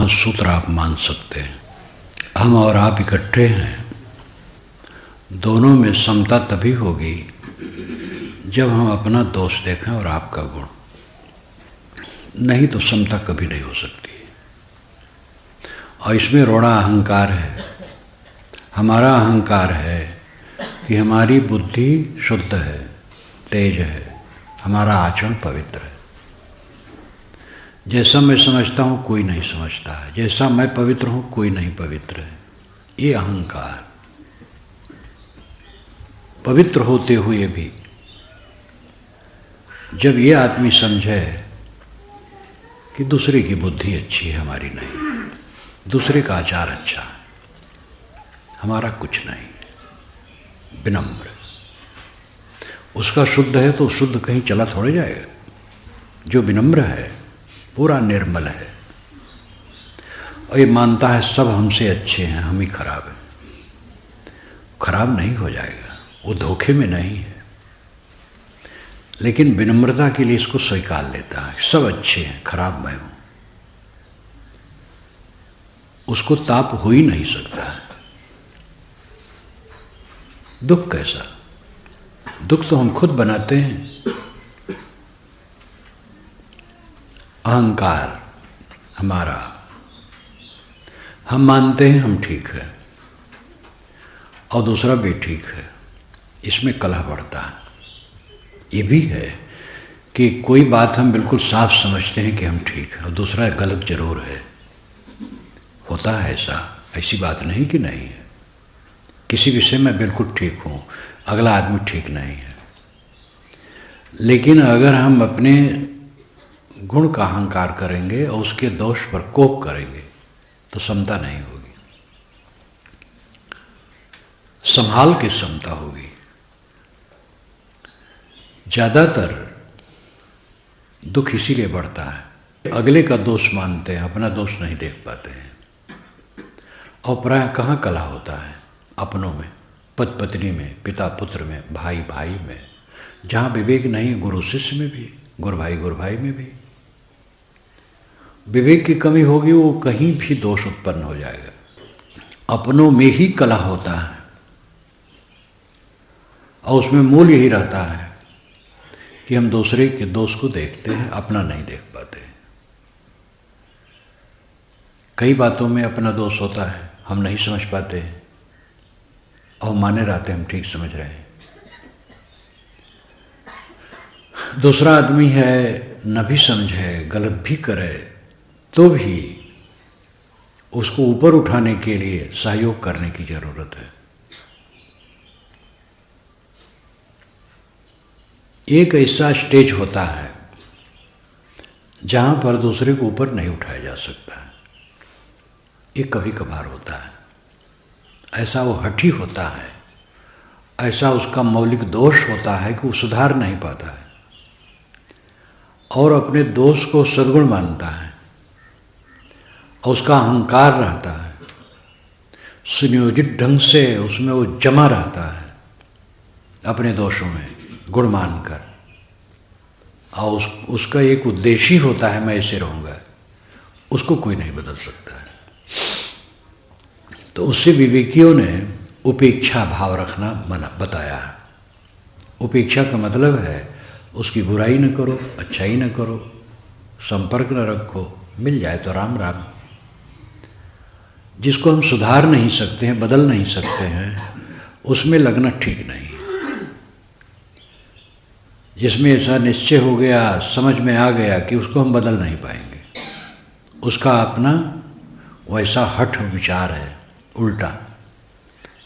सूत्र आप मान सकते हैं। हम और आप इकट्ठे हैं, दोनों में समता तभी होगी जब हम अपना दोष देखें और आपका गुण, नहीं तो समता कभी नहीं हो सकती। और इसमें रोड़ा अहंकार है। हमारा अहंकार है कि हमारी बुद्धि शुद्ध है, तेज है, हमारा आचरण पवित्र है। जैसा मैं समझता हूँ कोई नहीं समझता है, जैसा मैं पवित्र हूँ कोई नहीं पवित्र है। ये अहंकार। पवित्र होते हुए भी जब ये आदमी समझे कि दूसरे की बुद्धि अच्छी है, हमारी नहीं, दूसरे का आचार अच्छा है, हमारा कुछ नहीं, विनम्र, उसका शुद्ध है तो शुद्ध कहीं चला थोड़े जाएगा। जो विनम्र है पूरा निर्मल है और ये मानता है सब हमसे अच्छे हैं, हम ही खराब हैं, खराब नहीं हो जाएगा, वो धोखे में नहीं है। लेकिन विनम्रता के लिए इसको स्वीकार लेता है, सब अच्छे हैं, खराब मैं हूं। उसको ताप हो ही नहीं सकता है। दुख कैसा? दुख तो हम खुद बनाते हैं। अहंकार हमारा, हम मानते हैं हम ठीक है और दूसरा भी ठीक है, इसमें कलह बढ़ता है। ये भी है कि कोई बात हम बिल्कुल साफ समझते हैं कि हम ठीक है और दूसरा गलत जरूर है। होता है ऐसा, ऐसी बात नहीं कि नहीं है। किसी विषय में बिल्कुल ठीक हूँ, अगला आदमी ठीक नहीं है। लेकिन अगर हम अपने गुण का अहंकार करेंगे और उसके दोष पर कोप करेंगे तो समता नहीं होगी। संभाल के समता होगी। ज़्यादातर दुख इसीलिए बढ़ता है, अगले का दोष मानते हैं, अपना दोष नहीं देख पाते हैं। और प्रायः कहाँ कलह होता है? अपनों में, पति पत्नी में, पिता पुत्र में, भाई भाई में। जहाँ विवेक नहीं, गुरु शिष्य में भी, गुरु भाई में भी विवेक की कमी होगी, वो कहीं भी दोष उत्पन्न हो जाएगा। अपनों में ही कलह होता है और उसमें मूल यही रहता है कि हम दूसरे के दोष को देखते हैं, अपना नहीं देख पाते। कई बातों में अपना दोष होता है, हम नहीं समझ पाते हैं और माने रहते हम ठीक समझ रहे हैं। दूसरा आदमी है, न भी समझे, गलत भी करे, तो भी उसको ऊपर उठाने के लिए सहयोग करने की जरूरत है। एक ऐसा स्टेज होता है जहां पर दूसरे को ऊपर नहीं उठाया जा सकता है। ये कभी कभार होता है, ऐसा वो हठी होता है, ऐसा उसका मौलिक दोष होता है कि वो सुधार नहीं पाता है और अपने दोष को सद्गुण मानता है और उसका अहंकार रहता है, सुनियोजित ढंग से उसमें वो जमा रहता है अपने दोषों में गुण मानकर। और उसका एक उद्देश्य होता है, मैं ऐसे रहूँगा, उसको कोई नहीं बदल सकता है। तो उससे विवेकियों ने उपेक्षा भाव रखना मना बताया है। उपेक्षा का मतलब है उसकी बुराई न करो, अच्छाई न करो, संपर्क न रखो, मिल जाए तो राम राम। जिसको हम सुधार नहीं सकते हैं, बदल नहीं सकते हैं, उसमें लगना ठीक नहीं। जिसमें ऐसा निश्चय हो गया, समझ में आ गया कि उसको हम बदल नहीं पाएंगे, उसका अपना वैसा हठ विचार है उल्टा,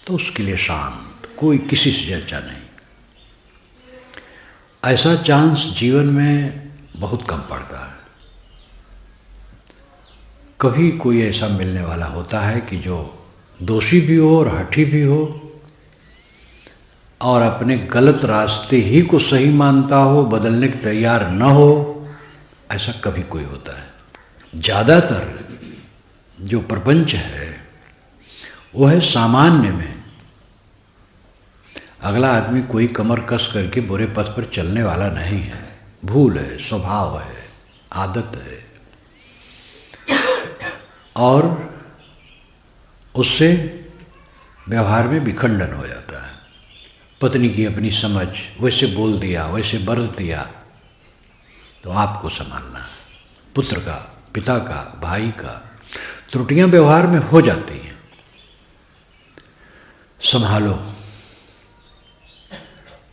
तो उसके लिए शांत, कोई किसी से चर्चा नहीं। ऐसा चांस जीवन में बहुत कम पड़ता है। कभी कोई ऐसा मिलने वाला होता है कि जो दोषी भी हो और हठी भी हो और अपने गलत रास्ते ही को सही मानता हो, बदलने के तैयार न हो, ऐसा कभी कोई होता है। ज़्यादातर जो प्रपंच है वो है सामान्य में। अगला आदमी कोई कमर कस करके बुरे पथ पर चलने वाला नहीं है, भूल है, स्वभाव है, आदत है। और उससे व्यवहार में विखंडन हो जाता है। पत्नी की अपनी समझ, वैसे बोल दिया, वैसे बरत दिया, तो आपको संभालना है। पुत्र का, पिता का, भाई का त्रुटियां व्यवहार में हो जाती हैं, संभालो।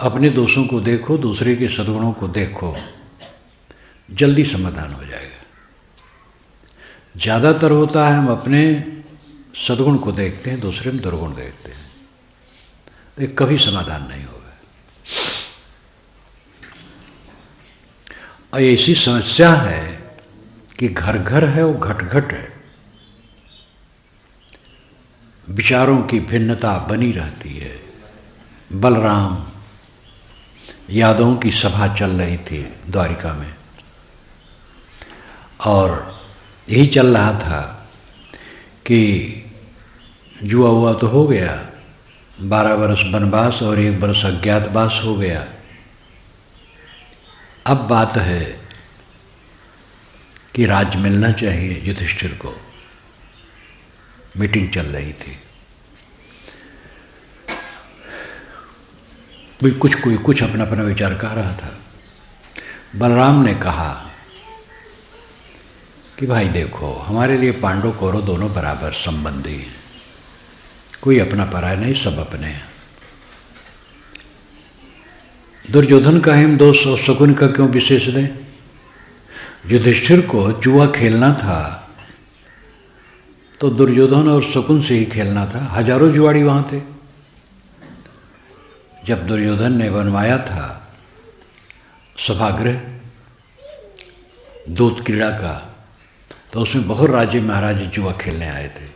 अपने दोषों को देखो, दूसरे के सद्गुणों को देखो, जल्दी समाधान हो जाएगा। ज़्यादातर होता है हम अपने सद्गुण को देखते हैं, दूसरे में दुर्गुण देखते हैं, तो कभी समाधान नहीं होगा। और ऐसी समस्या है कि घर घर है और घट घट है, विचारों की भिन्नता बनी रहती है। बलराम यादवों की सभा चल रही थी द्वारिका में, और यही चल रहा था कि जुआ हुआ तो हो गया, 12 वर्ष वनवास और 1 वर्ष अज्ञातवास हो गया। अब बात है कि राज मिलना चाहिए युधिष्ठिर को। मीटिंग चल रही थी, कोई कुछ अपना अपना विचार कह रहा था। बलराम ने कहा कि भाई देखो, हमारे लिए पांडव कौरव दोनों बराबर संबंधी हैं, कोई अपना पराया नहीं, सब अपने हैं। दुर्योधन का हिम दोष और शकुन का क्यों विशेष दें? युधिष्ठिर को जुआ खेलना था तो दुर्योधन और शकुन से ही खेलना था, हजारों जुआड़ी वहां थे। जब दुर्योधन ने बनवाया था सभागृह दूत क्रीड़ा का, तो उसमें बहुत राजे महाराजे जुआ खेलने आए थे।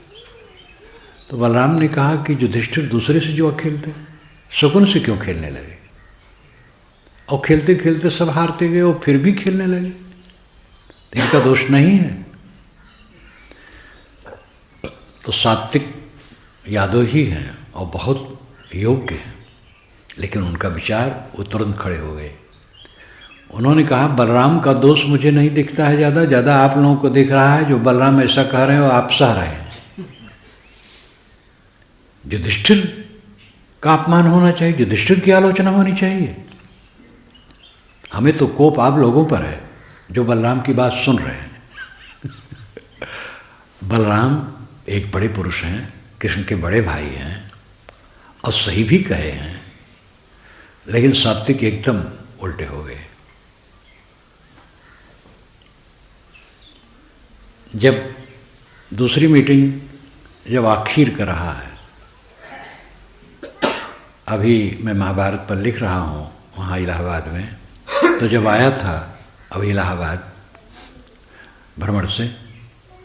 तो बलराम ने कहा कि युधिष्ठिर दूसरे से जुआ खेलते, शकुन से क्यों खेलने लगे? और खेलते खेलते सब हारते गए और फिर भी खेलने लगे, इनका दोष नहीं है। तो सात्विक यादव ही हैं और बहुत योग्य हैं, लेकिन उनका विचार वो तुरंत खड़े हो गए। उन्होंने कहा बलराम का दोष मुझे नहीं दिखता है, ज़्यादा आप लोगों को दिख रहा है। जो बलराम ऐसा कह रहे हैं वो आप सह रहे हैं। युधिष्ठिर का अपमान होना चाहिए, युधिष्ठिर की आलोचना होनी चाहिए। हमें तो कोप आप लोगों पर है जो बलराम की बात सुन रहे हैं। बलराम एक बड़े पुरुष हैं, कृष्ण के बड़े भाई हैं और सही भी कहे हैं, लेकिन सात्विक एकदम उल्टे हो गए। जब दूसरी मीटिंग जब आखिर कर रहा है, अभी मैं महाभारत पर लिख रहा हूँ वहाँ इलाहाबाद में, तो जब आया था अभी इलाहाबाद भ्रमण से,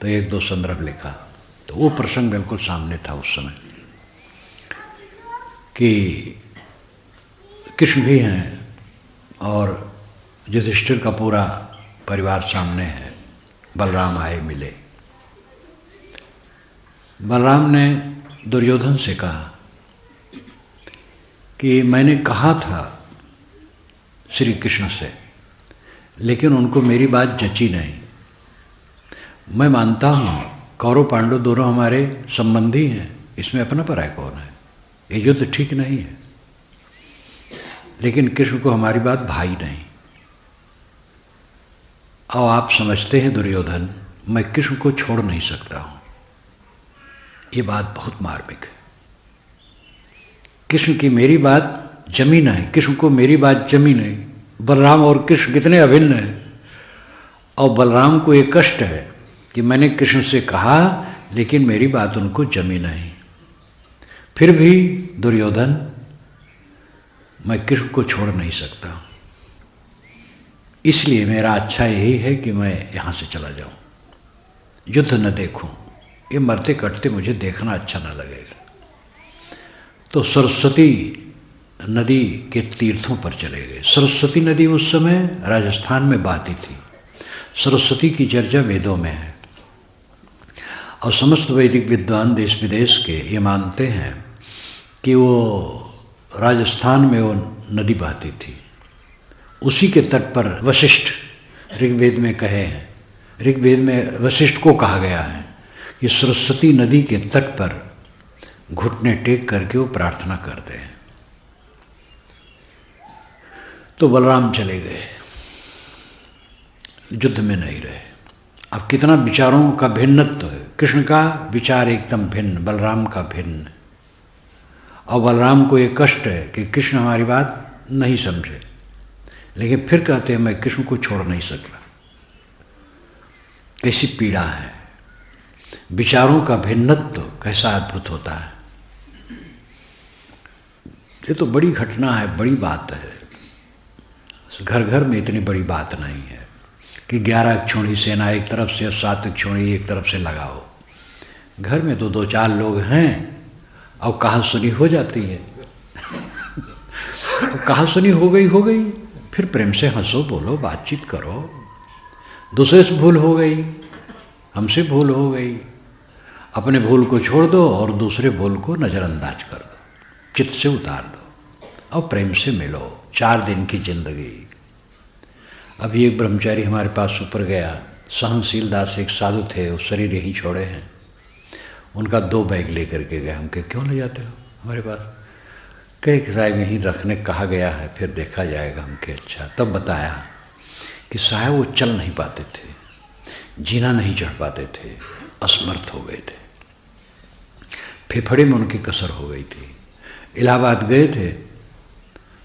तो 1-2 संदर्भ लिखा, तो वो प्रसंग बिल्कुल सामने था उस समय कि कृष्ण भी हैं और युधिष्ठिर का पूरा परिवार सामने है। बलराम आए मिले। बलराम ने दुर्योधन से कहा कि मैंने कहा था श्री कृष्ण से, लेकिन उनको मेरी बात जची नहीं। मैं मानता हूँ कौरव पांडव दोनों हमारे संबंधी हैं, इसमें अपना पराया कौन है? ये युद्ध ठीक नहीं है, लेकिन कृष्ण को हमारी बात भाई नहीं। और आप समझते हैं दुर्योधन, मैं कृष्ण को छोड़ नहीं सकता हूँ। ये बात बहुत मार्मिक है। कृष्ण की मेरी बात जमी नहीं, कृष्ण को मेरी बात जमी नहीं। बलराम और कृष्ण कितने अभिन्न हैं, और बलराम को ये कष्ट है कि मैंने कृष्ण से कहा लेकिन मेरी बात उनको जमी नहीं। फिर भी दुर्योधन, मैं कृष्ण को छोड़ नहीं सकता, इसलिए मेरा अच्छा यही है कि मैं यहाँ से चला जाऊँ, युद्ध न देखूँ, ये मरते कटते मुझे देखना अच्छा न लगेगा। तो सरस्वती नदी के तीर्थों पर चले गए। सरस्वती नदी उस समय राजस्थान में बहती थी। सरस्वती की चर्चा वेदों में है और समस्त वैदिक विद्वान देश विदेश के ये मानते हैं कि वो राजस्थान में वो नदी बहती थी। उसी के तट पर वशिष्ठ ऋग्वेद में कहे हैं, ऋग्वेद में वशिष्ठ को कहा गया है कि सरस्वती नदी के तट पर घुटने टेक करके वो प्रार्थना करते हैं। तो बलराम चले गए, युद्ध में नहीं रहे। अब कितना विचारों का भिन्नत्व है। कृष्ण का विचार एकदम भिन्न, बलराम का भिन्न। और बलराम को ये कष्ट है कि कृष्ण हमारी बात नहीं समझे, लेकिन फिर कहते हैं मैं कृष्ण को छोड़ नहीं सकता। कैसी पीड़ा है, विचारों का भिन्नत्व कैसा अद्भुत होता है। ये तो बड़ी घटना है, बड़ी बात है। घर घर में इतनी बड़ी बात नहीं है कि 11 अक्षौणी सेना एक तरफ से और 7 अक्षौणी एक तरफ से लगाओ। घर में तो 2-4 लोग हैं और कहा सुनी हो जाती है। कहा सुनी हो गई, फिर प्रेम से हंसो, बोलो, बातचीत करो। दूसरे से भूल हो गई, हमसे भूल हो गई, अपने भूल को छोड़ दो और दूसरे भूल को नज़रअंदाज कर दो, चित्त से उतार दो और प्रेम से मिलो। 4 दिन की जिंदगी। अभी एक ब्रह्मचारी हमारे पास ऊपर गया, सहनशील दास एक साधु थे, वो शरीर यहीं छोड़े हैं। उनका 2 बैग लेकर के गए। हम कहे क्यों ले जाते हो हमारे पास? कहे कि साहब यहीं रखने कहा गया है, फिर देखा जाएगा। हम कहे अच्छा। तब बताया कि साहब वो चल नहीं पाते थे, जीना नहीं चढ़ पाते थे, असमर्थ हो गए थे, फेफड़े में उनकी कसर हो गई थी। इलाहाबाद गए थे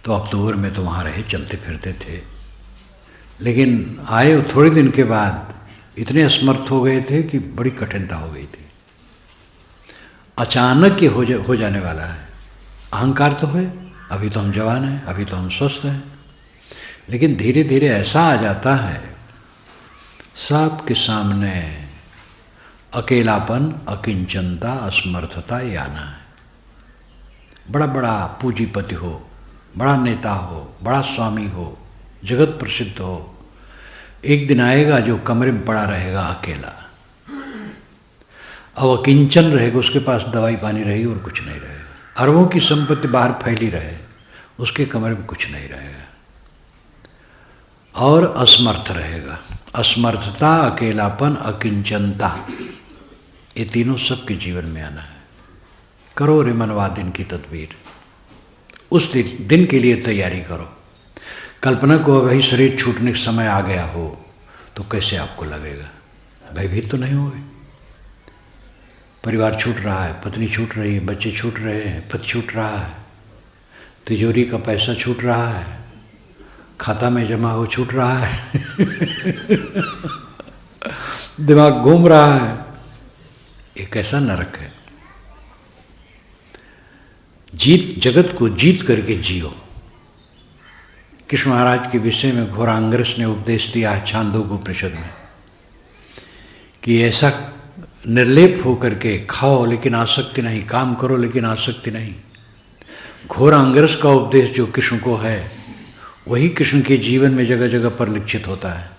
तो अक्टूबर में तो वहाँ रहे, चलते फिरते थे, लेकिन आए थोड़े दिन के बाद इतने असमर्थ हो गए थे कि बड़ी कठिनता हो गई थी। अचानक ये हो जाने वाला है। अहंकार तो है, अभी तो हम जवान हैं, अभी तो हम स्वस्थ हैं, लेकिन धीरे धीरे ऐसा आ जाता है सबके सामने अकेलापन, अकिंचनता, असमर्थता ये आना है। बड़ा बड़ा पूंजीपति हो, बड़ा नेता हो, बड़ा स्वामी हो, जगत प्रसिद्ध हो, एक दिन आएगा जो कमरे में पड़ा रहेगा अकेला। अब अकिंचन रहेगा, उसके पास दवाई पानी रहेगी और कुछ नहीं रहेगा। अरबों की संपत्ति बाहर फैली रहे, उसके कमरे में कुछ नहीं रहेगा। और असमर्थ रहेगा। असमर्थता, अकेलापन, अकिंचनता, ये तीनों सबके जीवन में आना है। करो रे मनवा दिन की तदबीर, उस दिन के लिए तैयारी करो। कल्पना को वही शरीर छूटने का समय आ गया हो तो कैसे आपको लगेगा? भयभीत तो नहीं होगे? परिवार छूट रहा है, पत्नी छूट रही है, बच्चे छूट रहे हैं, पति छूट रहा है, तिजोरी का पैसा छूट रहा है, खाता में जमा हो छूट रहा है, दिमाग घूम रहा है। ये कैसा नरक है। जगत को जीत करके जियो। कृष्ण महाराज के विषय में घोरांग्रस ने उपदेश दिया है छांदोग्य उपनिषद में कि ऐसा निर्लेप होकर के खाओ लेकिन आसक्ति नहीं, काम करो लेकिन आसक्ति नहीं। घोरांग्रस का उपदेश जो कृष्ण को है वही कृष्ण के जीवन में जगह जगह पर लिखित होता है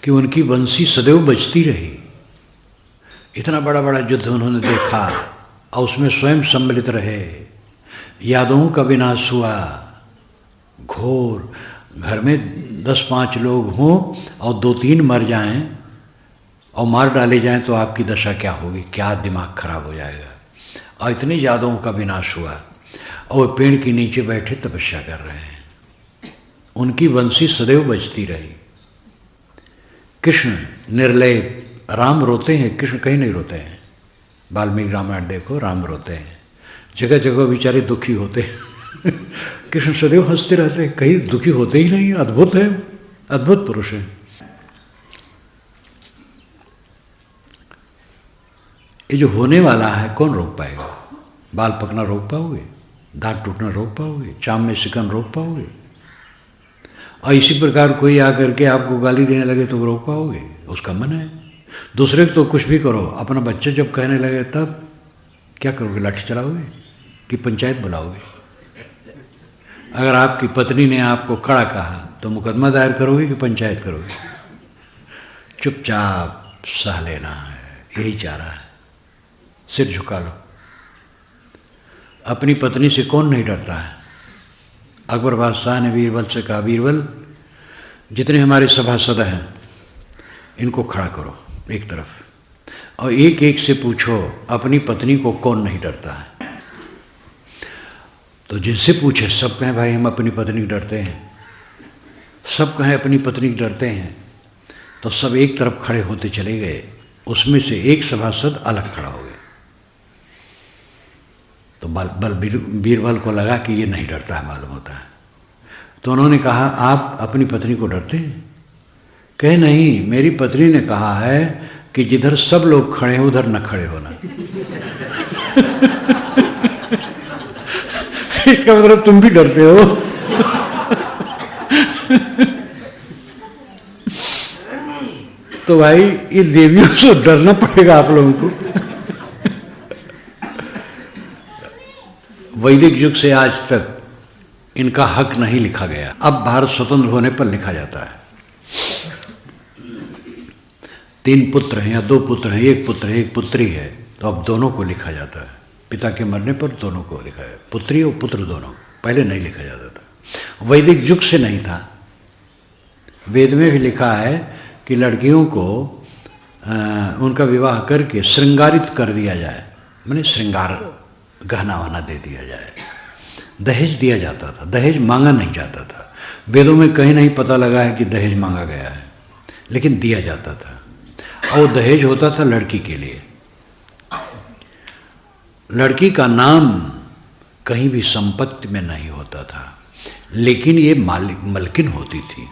कि उनकी बंसी सदैव बजती रही। इतना बड़ा बड़ा युद्ध उन्होंने देखा और उसमें स्वयं सम्मिलित रहे। यादवों का विनाश हुआ, घोर। घर में 10-5 लोग हों और 2-3 मर जाएं और मार डाले जाएं तो आपकी दशा क्या होगी? क्या दिमाग खराब हो जाएगा। और इतने यादवों का विनाश हुआ और पेड़ के नीचे बैठे तपस्या कर रहे हैं, उनकी बंसी सदैव बजती रही। कृष्ण निर्लेप, राम रोते हैं, कृष्ण कहीं नहीं रोते हैं। वाल्मीकि रामायण देखो, राम रोते हैं, जगह जगह बेचारे दुखी होते हैं। कृष्ण सदैव हंसते रहते हैं, कहीं दुखी होते ही नहीं। अद्भुत है, अद्भुत पुरुष है। ये जो होने वाला है कौन रोक पाएगा? बाल पकना रोक पाओगे? दांत टूटना रोक पाओगे? चाम में सिकन रोक पाओगे? और इसी प्रकार कोई आकर के आपको गाली देने लगे तो रोक पाओगे? उसका मन है। दूसरे को तो कुछ भी करो, अपना बच्चा जब कहने लगे तब क्या करोगे? लाठी चलाओगे कि पंचायत बुलाओगे? अगर आपकी पत्नी ने आपको कड़ा कहा तो मुकदमा दायर करोगे कि पंचायत करोगे? चुपचाप सह लेना है, यही चाह रहा है। सिर झुका लो। अपनी पत्नी से कौन नहीं डरता है? अकबर बादशाह ने बीरबल से कहा, बीरबल जितने हमारे सभासद हैं इनको खड़ा करो एक तरफ। और एक एक से पूछो अपनी पत्नी को कौन नहीं डरता है। तो जिनसे पूछे सब कहें भाई हम अपनी पत्नी को डरते हैं, सब कहें अपनी पत्नी को डरते हैं। तो सब एक तरफ खड़े होते चले गए, उसमें से एक सभासद अलग खड़ा हो गया। तो बीरबल को लगा कि ये नहीं डरता है मालूम होता है। तो उन्होंने कहा आप अपनी पत्नी को डरते हैं? कहे नहीं, मेरी पत्नी ने कहा है कि जिधर सब लोग खड़े हैं उधर न खड़े होना। इसका मतलब तुम भी डरते हो। तो भाई ये देवियों से डरना पड़ेगा आप लोगों को। वैदिक युग से आज तक इनका हक नहीं लिखा गया। अब भारत स्वतंत्र होने पर लिखा जाता है। 3 पुत्र हैं या 2 पुत्र हैं, 1 पुत्र है 1 पुत्री है, तो अब दोनों को लिखा जाता है। पिता के मरने पर दोनों को लिखा है, पुत्री और पुत्र दोनों। पहले नहीं लिखा जाता था, वैदिक युग से नहीं था। वेद में भी लिखा है कि लड़कियों को उनका विवाह करके श्रृंगारित कर दिया जाए, माने श्रृंगार गहना वहना दे दिया जाए। दहेज दिया जाता था, दहेज मांगा नहीं जाता था। वेदों में कहीं नहीं पता लगा है कि दहेज मांगा गया है, लेकिन दिया जाता था। और दहेज होता था लड़की के लिए। लड़की का नाम कहीं भी संपत्ति में नहीं होता था, लेकिन ये मलकिन होती थी।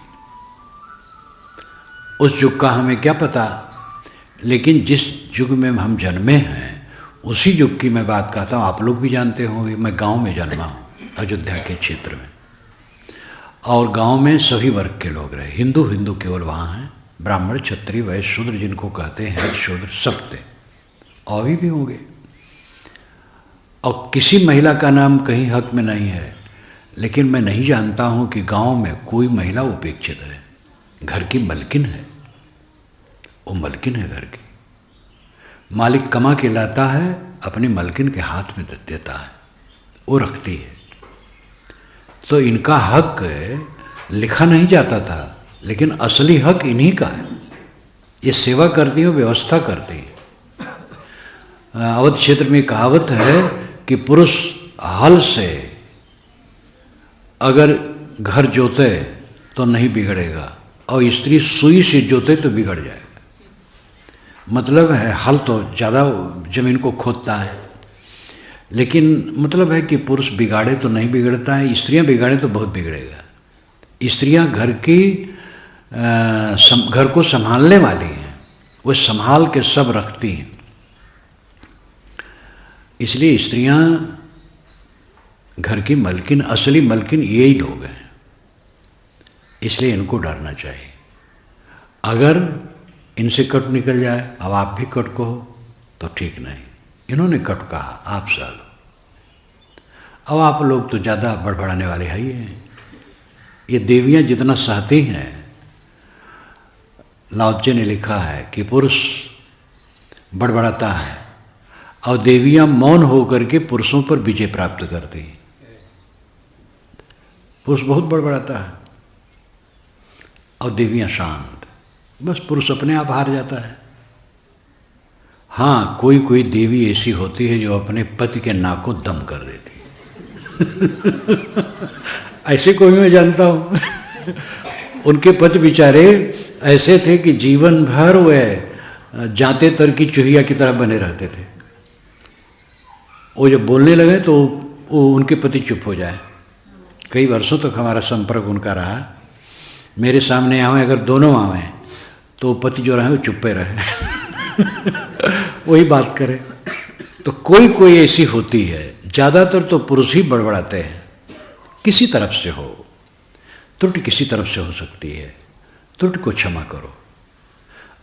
उस युग का हमें क्या पता, लेकिन जिस युग में हम जन्मे हैं उसी युग की मैं बात कहता हूँ। आप लोग भी जानते होंगे, मैं गांव में जन्मा हूँ, अयोध्या के क्षेत्र में। और गांव में सभी वर्ग के लोग रहे। हिंदू केवल वहाँ हैं, ब्राह्मण क्षत्रिय वैश्य शूद्र जिनको कहते हैं शूद्र सब थे, और भी होंगे। और किसी महिला का नाम कहीं हक में नहीं है, लेकिन मैं नहीं जानता हूँ कि गांव में कोई महिला उपेक्षित है। घर की मलकिन है, वो मलकिन है घर की। मालिक कमा के लाता है, अपनी मलकिन के हाथ में देता है, वो रखती है। तो इनका हक लिखा नहीं जाता था, लेकिन असली हक इन्हीं का है। ये सेवा करती है, व्यवस्था करती है। अवध क्षेत्र में कहावत है कि पुरुष हल से अगर घर जोते तो नहीं बिगड़ेगा, और स्त्री सुई से जोते तो बिगड़ जाएगा। मतलब है हल तो ज़्यादा जमीन को खोदता है, लेकिन मतलब है कि पुरुष बिगाड़े तो नहीं बिगड़ता है, स्त्रियां बिगाड़े तो बहुत बिगड़ेगा। स्त्रियां घर की घर को संभालने वाली हैं, वो संभाल के सब रखती हैं। इसलिए स्त्रियां घर की मलकिन, असली मलकिन यही लोग हैं। इसलिए इनको डरना चाहिए। अगर इनसे कट निकल जाए, अब आप भी कट को हो तो ठीक नहीं। इन्होंने कट कहा, आप सालो। अब आप लोग तो ज़्यादा बड़बड़ाने वाले हैं ही हैं। ये देवियाँ जितना सहती हैं, लाओत्से ने लिखा है कि पुरुष बड़बड़ाता है और देवियाँ मौन होकर के पुरुषों पर विजय प्राप्त करती हैं। पुरुष बहुत बड़बड़ाता है और देवियाँ शांत, बस पुरुष अपने आप हार जाता है। हाँ, कोई कोई देवी ऐसी होती है जो अपने पति के नाक को दम कर देती है। ऐसे कोई मैं जानता हूँ। उनके पति बेचारे ऐसे थे कि जीवन भर वह जाते तर की चूहिया की तरह बने रहते थे। वो जब बोलने लगे तो वो उनके पति चुप हो जाए। कई वर्षों तक हमारा संपर्क उनका रहा। मेरे सामने आवे, अगर दोनों आवे तो पति जो रहे वो चुप्पे रहे। वही बात करे। तो कोई कोई ऐसी होती है, ज़्यादातर तो पुरुष ही बड़बड़ाते हैं। किसी तरफ से हो त्रुटि, किसी तरफ से हो सकती है। त्रुटि को क्षमा करो,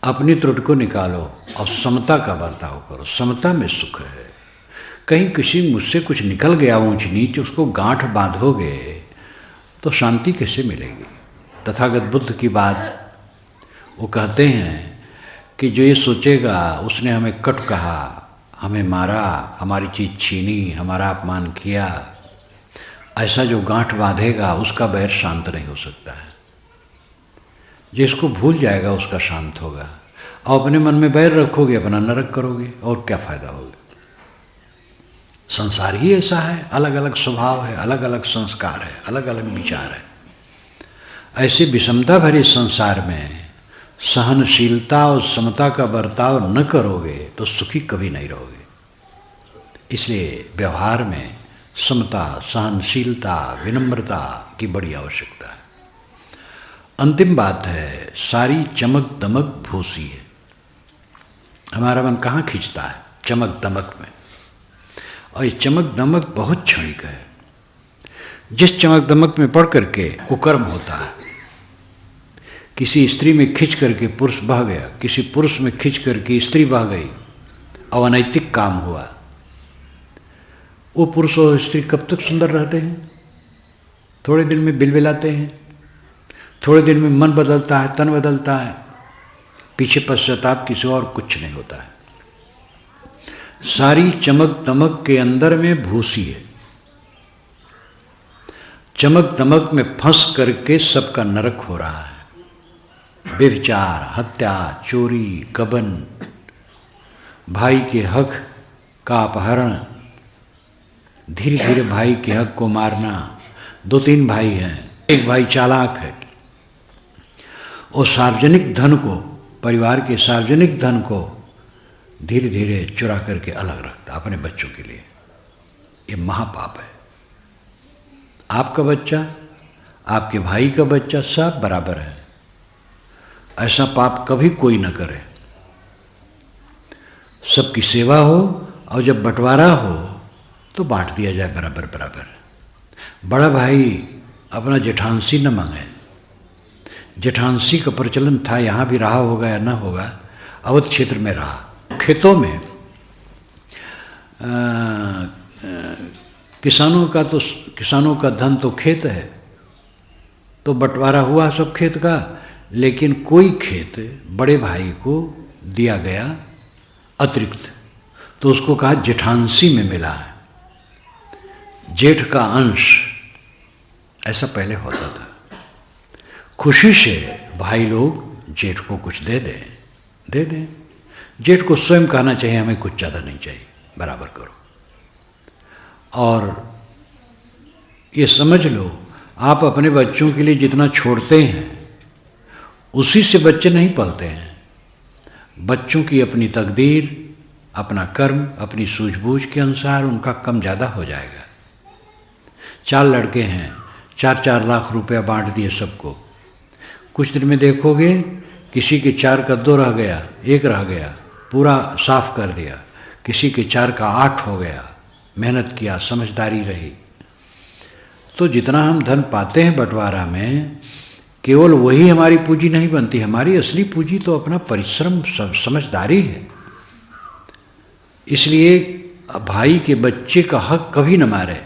अपनी त्रुटि को निकालो और समता का बर्ताव करो। समता में सुख है। कहीं किसी मुझसे कुछ निकल गया ऊंच नीच, उसको गांठ बांधोगे तो शांति कैसे मिलेगी। तथागत बुद्ध की बात वो कहते हैं कि जो ये सोचेगा उसने हमें कट कहा, हमें मारा, हमारी चीज़ छीनी, हमारा अपमान किया, ऐसा जो गांठ बांधेगा उसका बैर शांत नहीं हो सकता है। जिसको भूल जाएगा उसका शांत होगा। और अपने मन में बैर रखोगे, अपना नरक करोगे, और क्या फायदा होगा। संसार ही ऐसा है, अलग अलग स्वभाव है, अलग अलग संस्कार है, अलग अलग विचार है। ऐसे विषमता भरे संसार में सहनशीलता और समता का बर्ताव न करोगे तो सुखी कभी नहीं रहोगे। इसलिए व्यवहार में समता, सहनशीलता, विनम्रता की बड़ी आवश्यकता है। अंतिम बात है, सारी चमक दमक भूसी है। हमारा मन कहाँ खींचता है? चमक दमक में। और ये चमक दमक बहुत क्षणिक है। जिस चमक दमक में पढ़ करके कुकर्म होता है, किसी स्त्री में खिंच करके पुरुष बह गया, किसी पुरुष में खिंच करके स्त्री बह गई, और अनैतिक काम हुआ, वो पुरुष और स्त्री कब तक सुंदर रहते हैं? थोड़े दिन में बिलबिलाते हैं, थोड़े दिन में मन बदलता है, तन बदलता है, पीछे पश्चाताप किसी और कुछ नहीं होता है। सारी चमक दमक के अंदर में भूसी है। चमक दमक में फंस करके सबका नरक हो रहा है। व्यभिचार, हत्या, चोरी, गबन, भाई के हक का अपहरण, धीरे धीरे भाई के हक को मारना। 2-3 भाई हैं, एक भाई चालाक है, और सार्वजनिक धन को, परिवार के सार्वजनिक धन को धीरे धीरे चुरा करके अलग रखता अपने बच्चों के लिए। ये महापाप है। आपका बच्चा, आपके भाई का बच्चा, सब बराबर है। ऐसा पाप कभी कोई न करे। सबकी सेवा हो, और जब बंटवारा हो तो बांट दिया जाए बराबर बराबर। बड़ा भाई अपना जेठांसी न मांगे। जेठांसी का प्रचलन था, यहाँ भी रहा होगा या ना होगा, अवध क्षेत्र में रहा। खेतों में किसानों का धन तो खेत है, तो बंटवारा हुआ सब खेत का, लेकिन कोई खेत बड़े भाई को दिया गया अतिरिक्त, तो उसको कहा जेठांसी में मिला है, जेठ का अंश। ऐसा पहले होता था। खुशी से भाई लोग जेठ को कुछ दे दें। जेठ को स्वयं कहना चाहिए, हमें कुछ ज़्यादा नहीं चाहिए, बराबर करो। और ये समझ लो, आप अपने बच्चों के लिए जितना छोड़ते हैं उसी से बच्चे नहीं पलते हैं। बच्चों की अपनी तकदीर, अपना कर्म, अपनी सूझबूझ के अनुसार उनका कम ज़्यादा हो जाएगा। 4 लड़के हैं, 4-4 लाख रुपया बांट दिए सबको। कुछ दिन में देखोगे किसी के 4 का 2 रह गया, 1 रह गया, पूरा साफ कर दिया। किसी के 4 का 8 हो गया, मेहनत किया, समझदारी रही। तो जितना हम धन पाते हैं बंटवारा में, केवल वही हमारी पूंजी नहीं बनती। हमारी असली पूंजी तो अपना परिश्रम, समझदारी है। इसलिए भाई के बच्चे का हक कभी न मारे।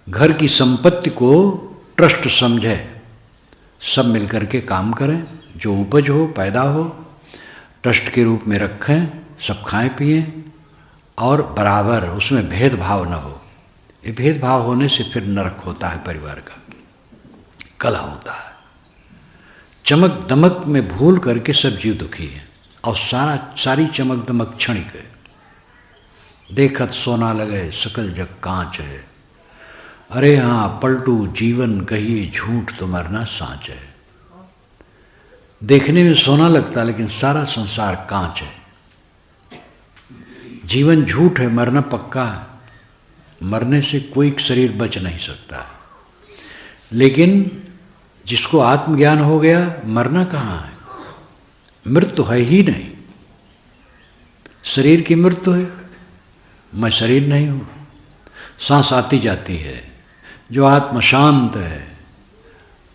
घर की संपत्ति को ट्रस्ट समझे, सब मिलकर के काम करें, जो उपज हो, पैदा हो, ट्रस्ट के रूप में रखें, सब खाएं पिएं, और बराबर उसमें भेदभाव न हो। ये भेदभाव होने से फिर नरक होता है, परिवार का कलह होता है। चमक दमक में भूल करके सब जीव दुखी है, और सारी चमक दमक क्षणिक है। देखत सोना लगे सकल जग कांच है, अरे हाँ पलटू जीवन कहिए झूठ तो मरना सांच है। देखने में सोना लगता, लेकिन सारा संसार कांच है। जीवन झूठ है, मरना पक्का है। मरने से कोई शरीर बच नहीं सकता। लेकिन जिसको आत्मज्ञान हो गया, मरना कहाँ है? मृत्यु है ही नहीं। शरीर की मृत्यु है, मैं शरीर नहीं हूँ। सांस आती जाती है। जो आत्मा शांत है,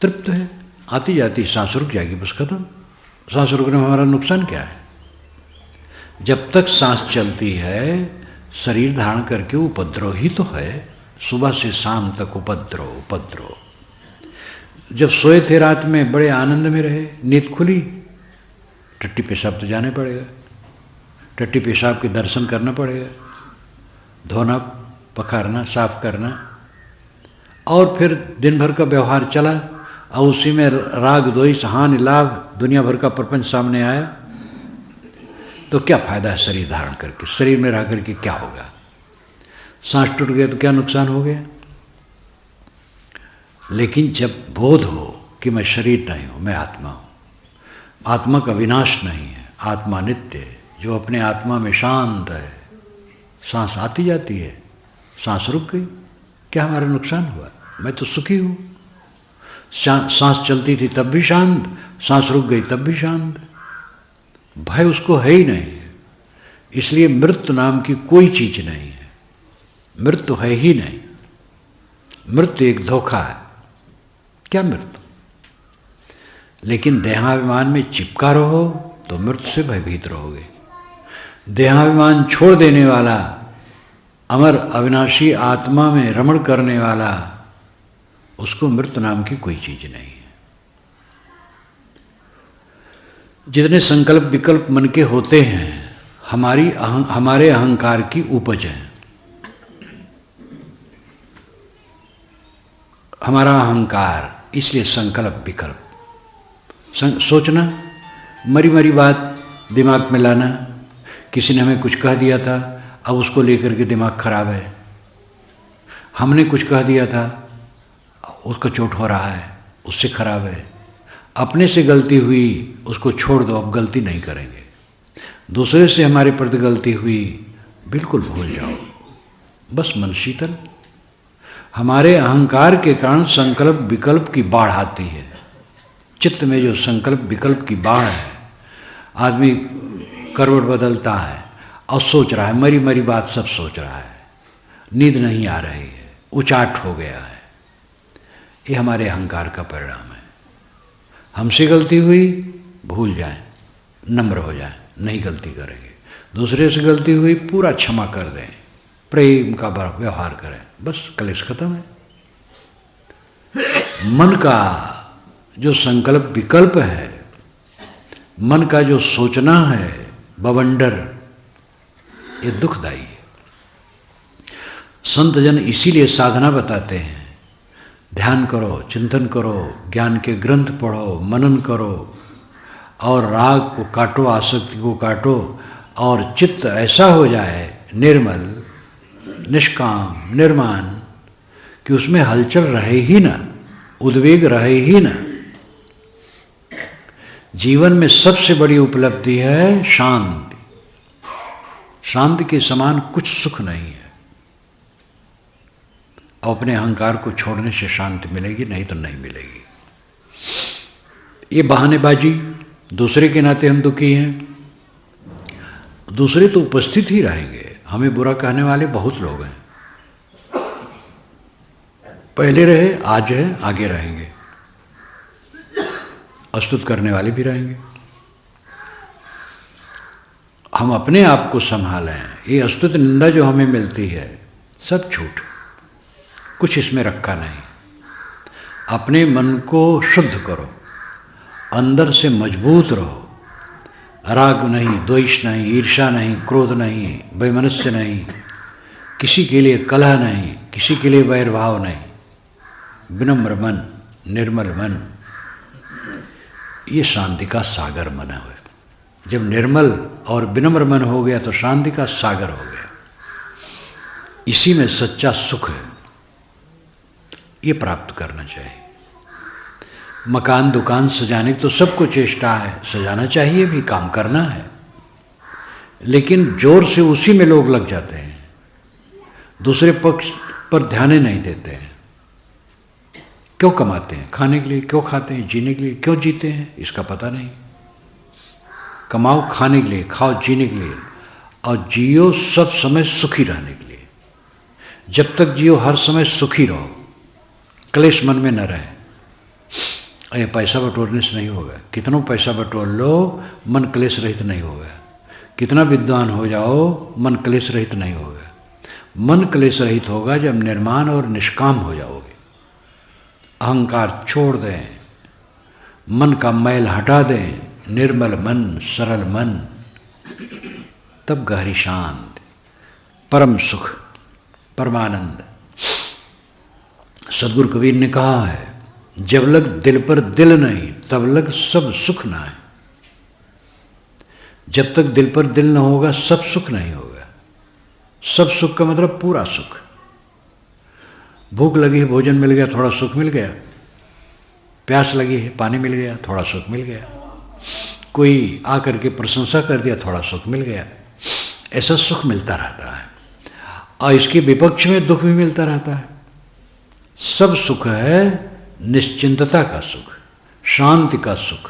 तृप्त है, आती जाती सांस रुक जाएगी, बस खत्म। सांस रुकने में हमारा नुकसान क्या है? जब तक सांस चलती है, शरीर धारण करके उपद्रव ही तो है। सुबह से शाम तक उपद्रव। जब सोए थे रात में, बड़े आनंद में रहे, नींद खुली, टट्टी पेशाब तो जाने पड़ेगा। टट्टी पेशाब के दर्शन करना पड़ेगा, धोना, पखारना, साफ करना, और फिर दिन भर का व्यवहार चला। और उसी में राग द्वेष हानि लाभ दुनिया भर का प्रपंच सामने आया, तो क्या फायदा है शरीर धारण करके? शरीर में रह करके क्या होगा? सांस टूट गया तो क्या नुकसान हो गया? लेकिन जब बोध हो कि मैं शरीर नहीं हूँ, मैं आत्मा हूँ, आत्मा का विनाश नहीं है, आत्मा नित्य है, जो अपने आत्मा में शांत है, सांस आती जाती है, सांस रुक गई, क्या हमारा नुकसान हुआ? मैं तो सुखी हूँ। सांस चलती थी तब भी शांत, सांस रुक गई तब भी शांत, भय उसको है ही नहीं। इसलिए मृत्यु नाम की कोई चीज नहीं है, मृत्यु है ही नहीं। मृत्यु एक धोखा है। क्या मृत्यु? लेकिन देहाभिमान में चिपका रहो तो मृत्यु से भयभीत रहोगे। देहाभिमान छोड़ देने वाला, अमर अविनाशी आत्मा में रमण करने वाला, उसको मृत्यु नाम की कोई चीज नहीं है। जितने संकल्प विकल्प मन के होते हैं हमारे अहंकार की उपज है। हमारा अहंकार, इसलिए संकल्प विकल्प सोचना, मरी मरी बात दिमाग में लाना। किसी ने हमें कुछ कह दिया था, अब उसको लेकर के दिमाग खराब है। हमने कुछ कह दिया था, उसको चोट हो रहा है, उससे खराब है। अपने से गलती हुई, उसको छोड़ दो, अब गलती नहीं करेंगे। दूसरे से हमारे प्रति गलती हुई, बिल्कुल भूल जाओ, बस मन शीतल। हमारे अहंकार के कारण संकल्प विकल्प की बाढ़ आती है। चित्त में जो संकल्प विकल्प की बाढ़ है, आदमी करवट बदलता है और सोच रहा है, मरी मरी बात सब सोच रहा है, नींद नहीं आ रही है, उचाट हो गया है। ये हमारे अहंकार का परिणाम है। हमसे गलती हुई, भूल जाएं, नम्र हो जाएं, नहीं गलती करेंगे। दूसरे से गलती हुई, पूरा क्षमा कर दें, प्रेम का व्यवहार करें, बस कलेश खत्म है। मन का जो संकल्प विकल्प है, मन का जो सोचना है बवंडर, ये दुखदायी है। संत जन इसीलिए साधना बताते हैं, ध्यान करो, चिंतन करो, ज्ञान के ग्रंथ पढ़ो, मनन करो और राग को काटो, आसक्ति को काटो, और चित्त ऐसा हो जाए निर्मल, निष्काम, निर्माण, कि उसमें हलचल रहे ही ना, उद्वेग रहे ही ना। जीवन में सबसे बड़ी उपलब्धि है शांति। शांति के समान कुछ सुख नहीं है। अपने अहंकार को छोड़ने से शांति मिलेगी, नहीं तो नहीं मिलेगी। ये बहानेबाजी, दूसरे के नाते हम दुखी हैं। दूसरे तो उपस्थित ही रहेंगे, हमें बुरा कहने वाले बहुत लोग हैं, पहले रहे, आज है, आगे रहेंगे। अस्तुत करने वाले भी रहेंगे। हम अपने आप को संभालें। ये अस्तुत निंदा जो हमें मिलती है, सब झूठ, कुछ इसमें रखा नहीं। अपने मन को शुद्ध करो, अंदर से मजबूत रहो। राग नहीं, द्वेष नहीं, ईर्ष्या नहीं, क्रोध नहीं, वैमनस्य नहीं, किसी के लिए कलह नहीं, किसी के लिए वैरभाव नहीं। विनम्र मन, निर्मल मन, ये शांति का सागर मन है। जब निर्मल और विनम्र मन हो गया तो शांति का सागर हो गया। इसी में सच्चा सुख है, ये प्राप्त करना चाहिए। मकान दुकान सजाने की तो सबको चेष्टा है, सजाना चाहिए भी, काम करना है, लेकिन जोर से उसी में लोग लग जाते हैं, दूसरे पक्ष पर ध्यान नहीं देते हैं। क्यों कमाते हैं? खाने के लिए। क्यों खाते हैं? जीने के लिए। क्यों जीते हैं? इसका पता नहीं। कमाओ खाने के लिए, खाओ जीने के लिए, और जियो सब समय सुखी रहने के लिए। जब तक जियो हर समय सुखी रहो, क्लेश मन में न रहे। ये पैसा बटोरने से नहीं होगा। कितना पैसा बटोर लो, मन क्लेश रहित नहीं होगा। कितना विद्वान हो जाओ, मन क्लेश रहित नहीं होगा। मन क्लेश रहित होगा जब निर्माण और निष्काम हो जाओगे। अहंकार छोड़ दें, मन का मैल हटा दें, निर्मल मन, सरल मन, तब गहरी शांति, परम सुख, परमानंद। सद्गुरु कबीर ने कहा है, जब लग दिल पर दिल नहीं तब लग सब सुख ना है। जब तक दिल पर दिल न होगा सब सुख नहीं होगा। सब सुख का मतलब पूरा सुख। भूख लगी है, भोजन मिल गया, थोड़ा सुख मिल गया। प्यास लगी है, पानी मिल गया, थोड़ा सुख मिल गया। कोई आकर के प्रशंसा कर दिया, थोड़ा सुख मिल गया। ऐसा सुख मिलता रहता है और इसके विपक्ष में दुख भी मिलता रहता है। सब सुख है निश्चिंतता का सुख, शांति का सुख,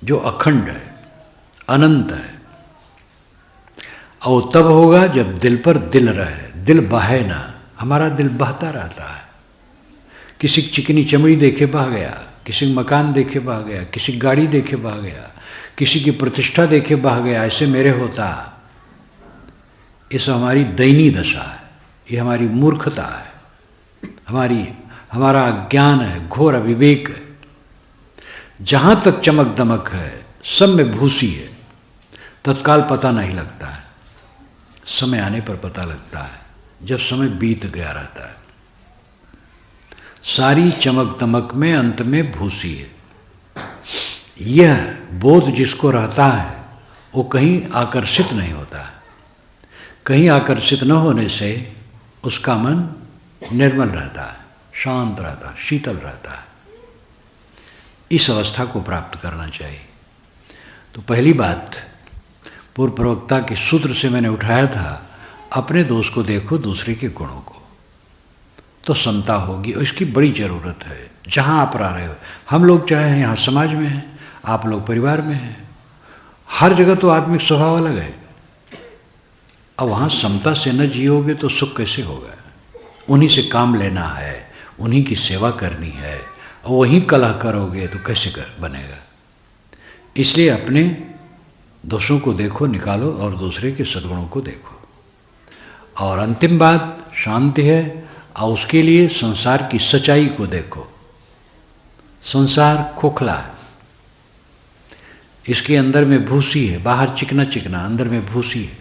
जो अखंड है, अनंत है। और तब होगा जब दिल पर दिल रहे, दिल बहे ना। हमारा दिल बहता रहता है। किसी चिकनी चमड़ी देखे बह गया, किसी मकान देखे बह गया, किसी गाड़ी देखे बह गया, किसी की प्रतिष्ठा देखे बह गया, ऐसे मेरे होता। ये सब हमारी दयनीय दशा है, ये हमारी मूर्खता है, हमारा अज्ञान है, घोर अविवेक है। जहाँ तक चमक दमक है सब में भूसी है। तत्काल पता नहीं लगता है, समय आने पर पता लगता है, जब समय बीत गया रहता है। सारी चमक दमक में अंत में भूसी है। यह बोध जिसको रहता है वो कहीं आकर्षित नहीं होता है। कहीं आकर्षित न होने से उसका मन निर्मल रहता है, शांत रहता है, शीतल रहता है। इस अवस्था को प्राप्त करना चाहिए। तो पहली बात पूर्व प्रवक्ता के सूत्र से मैंने उठाया था, अपने दोष को देखो, दूसरे के गुणों को, तो समता होगी। और इसकी बड़ी ज़रूरत है जहाँ आप रह रहे हो। हम लोग चाहे यहाँ समाज में हैं, आप लोग परिवार में हैं, हर जगह तो आत्मिक स्वभाव अलग है। अब वहाँ समता से न जियोगे तो सुख कैसे होगा। उन्हीं से काम लेना है, उन्हीं की सेवा करनी है, और वहीं कलह करोगे तो कैसे बनेगा। इसलिए अपने दोषों को देखो, निकालो, और दूसरे के सद्गुणों को देखो। और अंतिम बात शांति है, और उसके लिए संसार की सच्चाई को देखो। संसार खोखला है, इसके अंदर में भूसी है, बाहर चिकना चिकना, अंदर में भूसी है।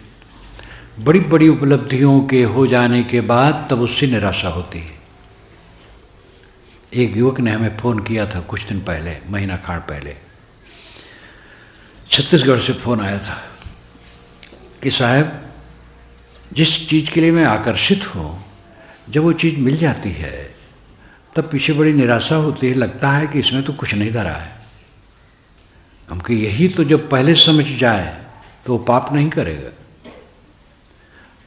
बड़ी बड़ी उपलब्धियों के हो जाने के बाद तब उससे निराशा होती है। एक युवक ने हमें फ़ोन किया था कुछ दिन पहले, महीना खाड़ पहले, छत्तीसगढ़ से फ़ोन आया था कि साहब जिस चीज़ के लिए मैं आकर्षित हूँ, जब वो चीज़ मिल जाती है तब पीछे बड़ी निराशा होती है। लगता है कि इसमें तो कुछ नहीं धरा है। हमको यही तो जब पहले समझ जाए तो वो पाप नहीं करेगा।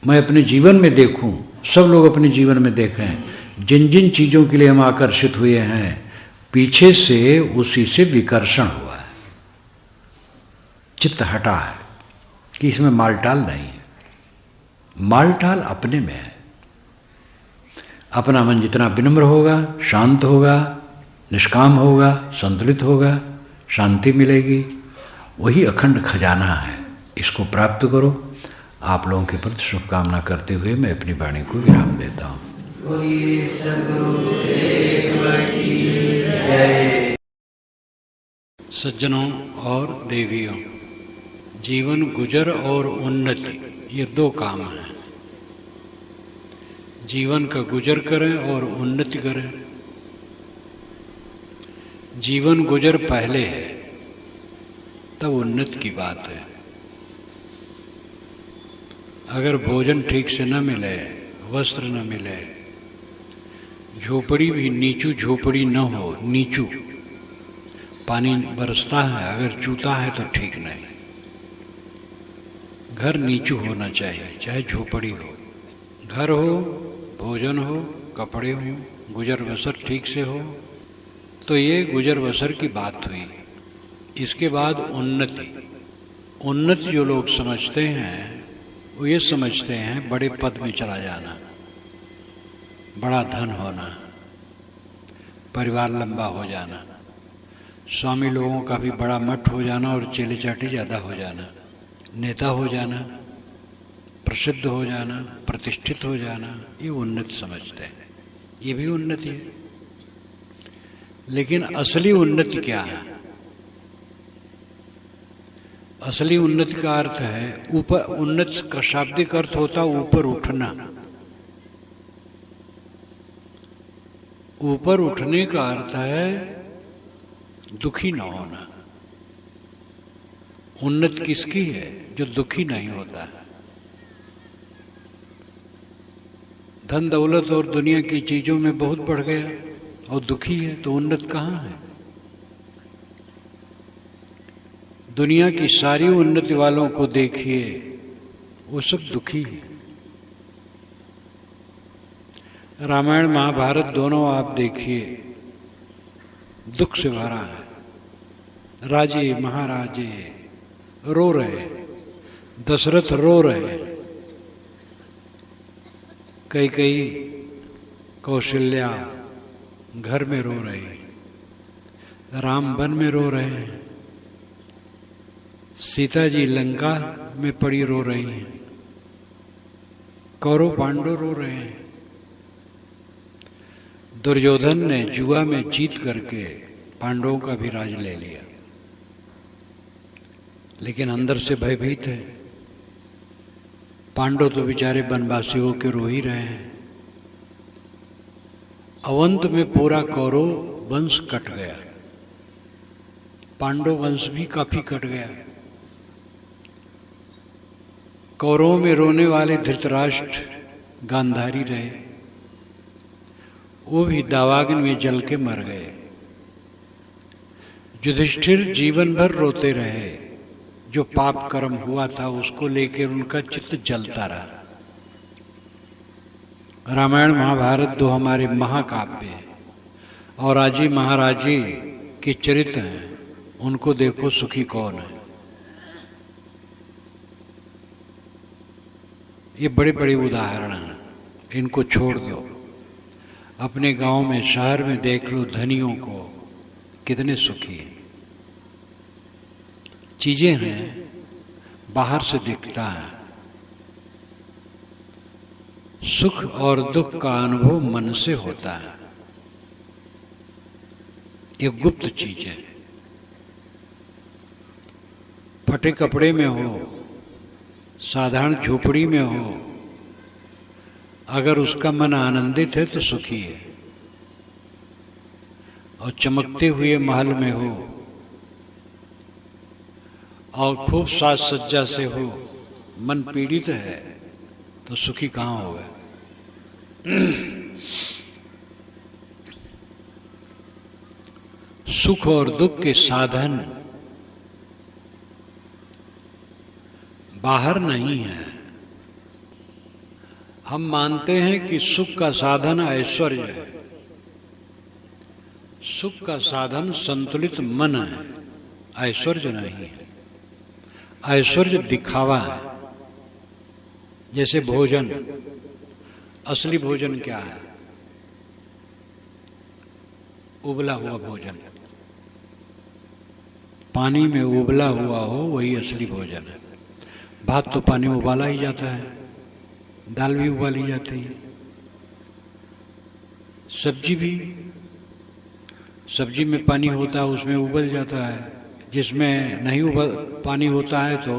मैं अपने जीवन में देखूं, सब लोग अपने जीवन में देखें, जिन जिन चीज़ों के लिए हम आकर्षित हुए हैं पीछे से उसी से विकर्षण हुआ है, चित्त हटा है कि इसमें मालटाल नहीं है। मालटाल अपने में है। अपना मन जितना विनम्र होगा, शांत होगा, निष्काम होगा, संतुलित होगा, शांति मिलेगी। वही अखंड खजाना है। इसको प्राप्त करो। आप लोगों के प्रति शुभकामना करते हुए मैं अपनी वाणी को विराम देता हूँ। सज्जनों और देवियों, जीवन गुजर और उन्नति ये दो काम हैं। जीवन का गुजर करें और उन्नति करें। जीवन गुजर पहले है, तब उन्नति की बात है। अगर भोजन ठीक से न मिले, वस्त्र न मिले, झोपड़ी भी नीचू झोपड़ी न हो, नीचू पानी बरसता है, अगर चूता है तो ठीक नहीं। घर नीचू होना चाहिए, चाहे झोपड़ी हो। घर हो, भोजन हो, कपड़े हो, गुजर बसर ठीक से हो, तो ये गुजर बसर की बात हुई। इसके बाद उन्नति। उन्नति जो लोग समझते हैं वो ये समझते हैं बड़े पद में चला जाना, बड़ा धन होना, परिवार लंबा हो जाना, स्वामी लोगों का भी बड़ा मठ हो जाना और चेले चाटी ज़्यादा हो जाना, नेता हो जाना, प्रसिद्ध हो जाना, प्रतिष्ठित हो जाना, ये उन्नति समझते हैं। ये भी उन्नति है। लेकिन असली उन्नति क्या है? असली उन्नति का अर्थ है ऊपर। उन्नति का शाब्दिक अर्थ होता ऊपर उठना। ऊपर उठने का अर्थ है दुखी न होना। उन्नत किसकी है? जो दुखी नहीं होता। धन दौलत और दुनिया की चीजों में बहुत बढ़ गया और दुखी है, तो उन्नत कहाँ है? दुनिया की सारी उन्नति वालों को देखिए, वो सब दुखी है। रामायण महाभारत दोनों आप देखिए, दुख से भरा है। राजे महाराजे रो रहे, दशरथ रो रहे, कई कौशल्या घर में रो रही, राम वन में रो रहे हैं, सीता जी लंका में पड़ी रो रही हैं, कौरव पांडव रो रहे हैं। दुर्योधन ने जुआ में जीत करके पांडवों का भी राज ले लिया, लेकिन अंदर से भयभीत है। पांडव तो बेचारे वनवासी होकर रो ही रहे हैं। अवंत में पूरा कौरव वंश कट गया, पांडव वंश भी काफी कट गया। कौरवों में रोने वाले धृतराष्ट्र गांधारी रहे, वो भी दावाग्नि में जल के मर गए। युधिष्ठिर जीवन भर रोते रहे, जो पाप कर्म हुआ था उसको लेकर उनका चित्त जलता रहा। रामायण महाभारत दो हमारे महाकाव्य हैं, और राजी महाराजी के चरित्र हैं, उनको देखो सुखी कौन है। ये बड़े बड़े उदाहरण हैं, इनको छोड़ दो। अपने गांव में शहर में देख लो धनियों को, कितने सुखी हैं। चीजें हैं, बाहर से दिखता है। सुख और दुख का अनुभव मन से होता है, ये गुप्त चीज है। फटे कपड़े में हो, साधारण झोपड़ी में हो, अगर उसका मन आनंदित है तो सुखी है। और चमकते हुए महल में हो और खूब साज सज्जा से हो, मन पीड़ित है तो सुखी कहाँ होगा? सुख और दुख के साधन बाहर नहीं है। हम मानते हैं कि सुख का साधन ऐश्वर्य है, सुख का साधन संतुलित मन है, ऐश्वर्य नहीं है। ऐश्वर्य दिखावा है। जैसे भोजन, असली भोजन क्या है? उबला हुआ भोजन, पानी में उबला हुआ हो वही असली भोजन है। भात तो पानी में उबाला ही जाता है, दाल भी उबाली जाती है, सब्जी भी, सब्जी में पानी होता है उसमें उबल जाता है, जिसमें नहीं उबल पानी होता है तो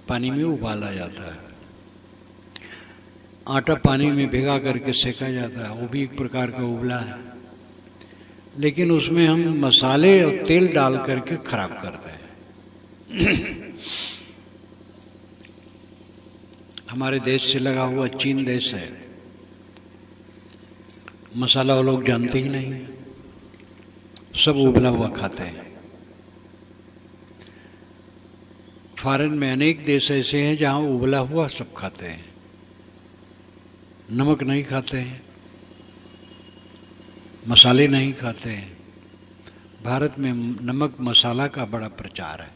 पानी में उबाला जाता है। आटा पानी में भिगा करके सेका जाता है, वो भी एक प्रकार का उबला है, लेकिन उसमें हम मसाले और तेल डाल करके खराब करते हैं। हमारे देश से लगा हुआ चीन देश है, मसाला वो लोग जानते ही नहीं, सब उबला हुआ खाते हैं। फॉरेन में अनेक देश ऐसे हैं जहां उबला हुआ सब खाते हैं, नमक नहीं खाते हैं, मसाले नहीं खाते हैं। भारत में नमक मसाला का बड़ा प्रचार है।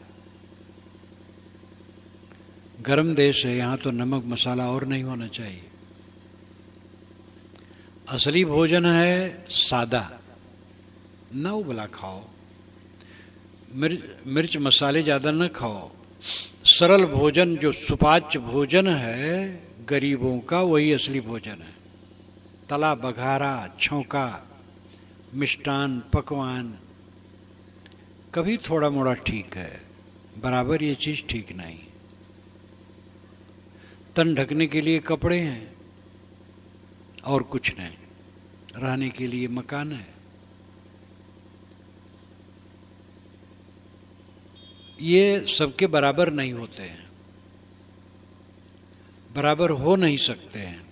गर्म देश है, यहाँ तो नमक मसाला और नहीं होना चाहिए। असली भोजन है सादा, न उबला खाओ, मिर्च मसाले ज़्यादा न खाओ। सरल भोजन जो सुपाच्य भोजन है गरीबों का, वही असली भोजन है। तला बघारा, छौंका, मिष्टान, पकवान कभी थोड़ा मोड़ा ठीक है, बराबर ये चीज़ ठीक नहीं। तन ढकने के लिए कपड़े हैं और कुछ नहीं, रहने के लिए मकान है। ये सबके बराबर नहीं होते हैं, बराबर हो नहीं सकते हैं।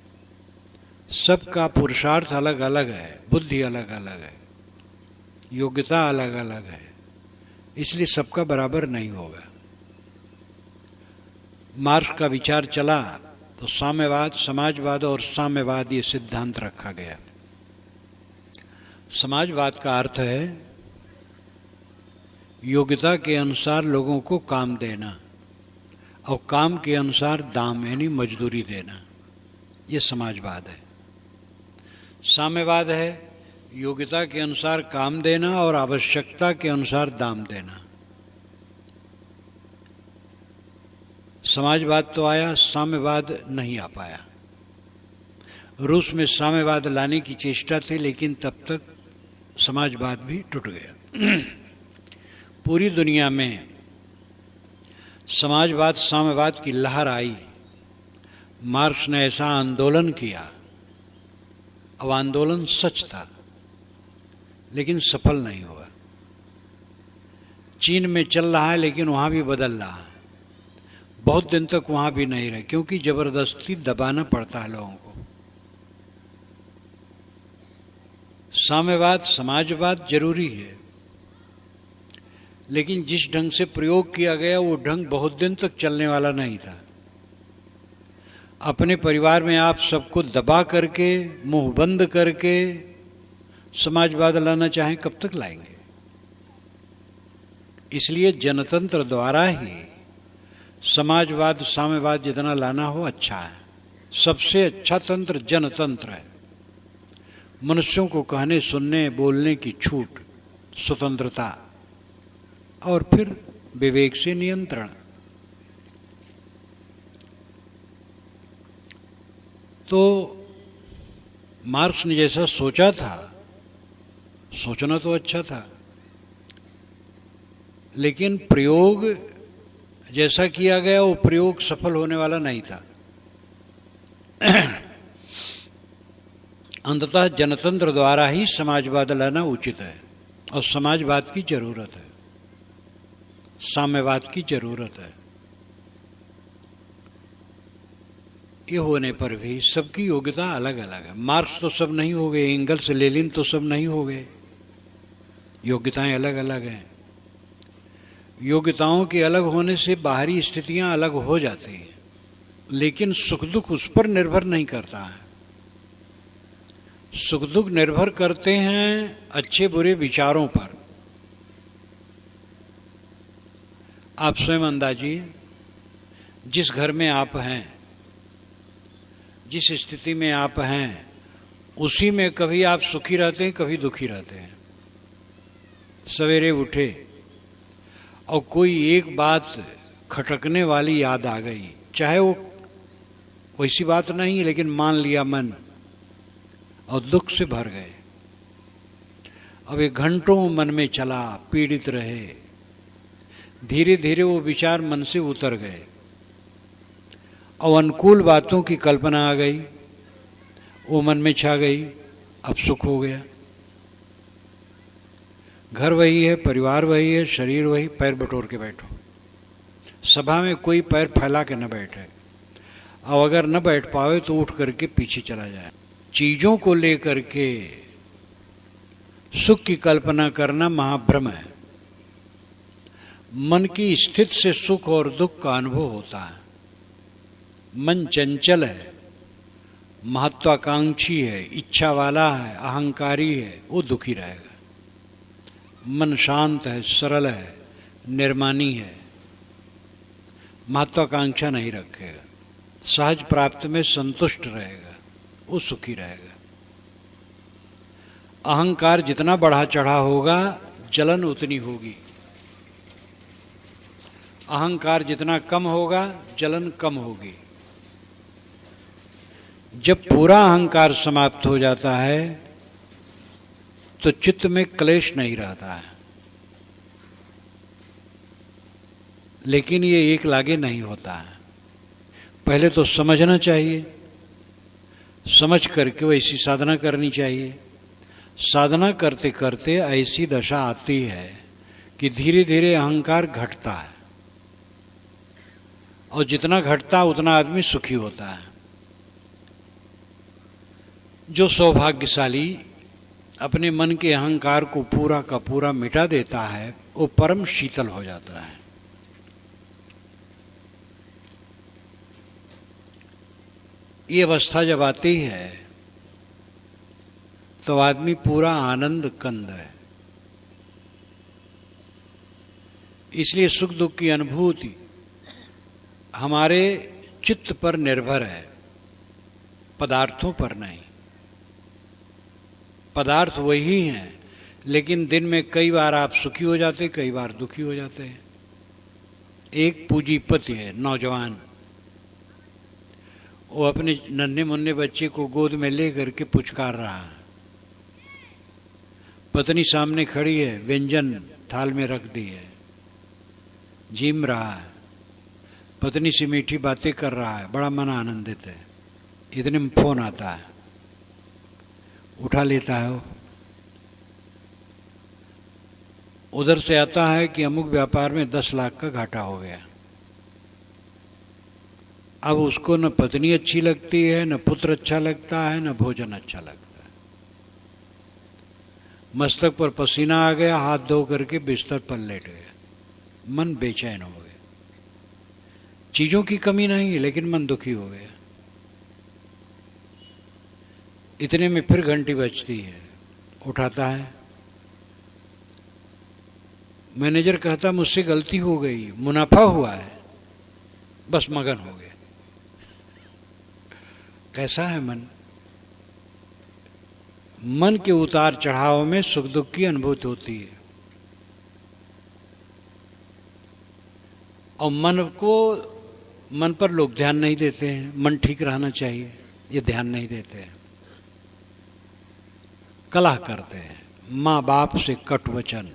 सबका पुरुषार्थ अलग अलग है, बुद्धि अलग अलग है, योग्यता अलग अलग है, इसलिए सबका बराबर नहीं होगा। मार्क्स का विचार चला तो साम्यवाद, समाजवाद और साम्यवाद ये सिद्धांत रखा गया। समाजवाद का अर्थ है योग्यता के अनुसार लोगों को काम देना और काम के अनुसार दाम यानी मजदूरी देना, ये समाजवाद है। साम्यवाद है योग्यता के अनुसार काम देना और आवश्यकता के अनुसार दाम देना। समाजवाद तो आया, साम्यवाद नहीं आ पाया। रूस में साम्यवाद लाने की चेष्टा थी, लेकिन तब तक समाजवाद भी टूट गया। पूरी दुनिया में समाजवाद साम्यवाद की लहर आई। मार्क्स ने ऐसा आंदोलन किया। अब आंदोलन सच था लेकिन सफल नहीं हुआ। चीन में चल रहा है लेकिन वहां भी बदल रहा है। बहुत दिन तक वहां भी नहीं रहे, क्योंकि जबरदस्ती दबाना पड़ता है लोगों को। साम्यवाद समाजवाद जरूरी है, लेकिन जिस ढंग से प्रयोग किया गया वो ढंग बहुत दिन तक चलने वाला नहीं था। अपने परिवार में आप सबको दबा करके, मुंह बंद करके समाजवाद लाना चाहें, कब तक लाएंगे? इसलिए जनतंत्र द्वारा ही समाजवाद साम्यवाद जितना लाना हो अच्छा है। सबसे अच्छा तंत्र जनतंत्र है। मनुष्यों को कहने, सुनने, बोलने की छूट, स्वतंत्रता और फिर विवेक से नियंत्रण। तो मार्क्स ने जैसा सोचा था, सोचना तो अच्छा था, लेकिन प्रयोग जैसा किया गया वो प्रयोग सफल होने वाला नहीं था। अंततः जनतंत्र द्वारा ही समाजवाद लाना उचित है और समाजवाद की जरूरत है, साम्यवाद की जरूरत है। ये होने पर भी सबकी योग्यता अलग अलग है। मार्क्स तो सब नहीं हो गए, एंगल्स, लेनिन तो सब नहीं हो गए, योग्यताएं अलग अलग हैं। योग्यताओं के अलग होने से बाहरी स्थितियां अलग हो जाती हैं, लेकिन सुख दुख उस पर निर्भर नहीं करता है। सुख दुख निर्भर करते हैं अच्छे बुरे विचारों पर। आप स्वयं अंदाजिए, जिस घर में आप हैं, जिस स्थिति में आप हैं, उसी में कभी आप सुखी रहते हैं, कभी दुखी रहते हैं। सवेरे उठे और कोई एक बात खटकने वाली याद आ गई, चाहे वो वैसी बात नहीं, लेकिन मान लिया मन और दुख से भर गए। अब ये घंटों मन में चला, पीड़ित रहे। धीरे धीरे वो विचार मन से उतर गए और अनुकूल बातों की कल्पना आ गई, वो मन में छा गई, अब सुख हो गया। घर वही है, परिवार वही है, शरीर वही, पैर बटोर के बैठो। सभा में कोई पैर फैला के न बैठे, और अगर न बैठ पावे तो उठ करके पीछे चला जाए। चीजों को लेकर के सुख की कल्पना करना महाभ्रम है। मन की स्थिति से सुख और दुख का अनुभव होता है। मन चंचल है, महत्वाकांक्षी है, इच्छा वाला है, अहंकारी है, वो दुखी रहेगा। मन शांत है, सरल है, निर्मानी है, महत्वाकांक्षा नहीं रखेगा, सहज प्राप्त में संतुष्ट रहेगा, वो सुखी रहेगा। अहंकार जितना बढ़ा चढ़ा होगा, जलन उतनी होगी। अहंकार जितना कम होगा, जलन कम होगी। जब पूरा अहंकार समाप्त हो जाता है तो चित्त में क्लेश नहीं रहता है। लेकिन ये एक लागे नहीं होता है। पहले तो समझना चाहिए, समझ करके वैसी साधना करनी चाहिए। साधना करते करते ऐसी दशा आती है कि धीरे धीरे अहंकार घटता है, और जितना घटता उतना आदमी सुखी होता है। जो सौभाग्यशाली अपने मन के अहंकार को पूरा का पूरा मिटा देता है वो परम शीतल हो जाता है। ये अवस्था जब आती है तो आदमी पूरा आनंद कंद है। इसलिए सुख दुख की अनुभूति हमारे चित्त पर निर्भर है, पदार्थों पर नहीं। पदार्थ वही हैं, लेकिन दिन में कई बार आप सुखी हो जाते, कई बार दुखी हो जाते हैं। एक पूंजीपति है, नौजवान, वो अपने नन्हे मुन्ने बच्चे को गोद में ले करके पुचकार रहा है। पत्नी सामने खड़ी है, व्यंजन थाल में रख दी है, झीम रहा है, पत्नी से मीठी बातें कर रहा है, बड़ा मन आनंदित है। इतने में फोन आता है, उठा लेता है वो। उधर से आता है कि अमुक व्यापार में 10 लाख का घाटा हो गया। अब उसको न पत्नी अच्छी लगती है, न पुत्र अच्छा लगता है, न भोजन अच्छा लगता है। मस्तक पर पसीना आ गया, हाथ धो करके बिस्तर पर लेट गया, मन बेचैन हो गया। चीजों की कमी नहीं है, लेकिन मन दुखी हो गया। इतने में फिर घंटी बजती है, उठाता है। मैनेजर कहता मुझसे गलती हो गई, मुनाफा हुआ है, बस मगन हो गया। कैसा है मन? मन के उतार चढ़ाव में सुख दुख की अनुभूति होती है, और मन पर लोग ध्यान नहीं देते हैं। मन ठीक रहना चाहिए, ये ध्यान नहीं देते हैं, कलह करते हैं। माँ बाप से कटु वचन,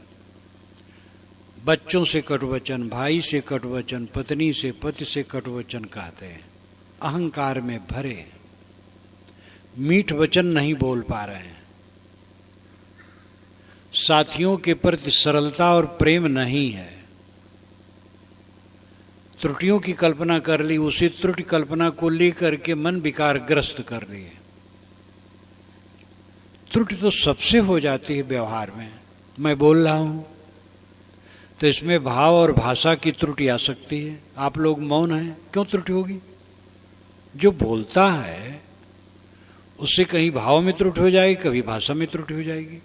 बच्चों से कटु वचन, भाई से कटु वचन, पत्नी से, पति से कटु वचन कहते हैं। अहंकार में भरे मीठ वचन नहीं बोल पा रहे हैं। साथियों के प्रति सरलता और प्रेम नहीं है। त्रुटियों की कल्पना कर ली, उसी त्रुटि कल्पना को लेकर के मन विकारग्रस्त कर लिए। त्रुटि तो सबसे हो जाती है व्यवहार में। मैं बोल रहा हूं तो इसमें भाव और भाषा की त्रुटि आ सकती है। आप लोग मौन हैं, क्यों त्रुटि होगी? जो बोलता है उससे कहीं भाव में त्रुटि हो जाएगी, कभी भाषा में त्रुटि हो जाएगी।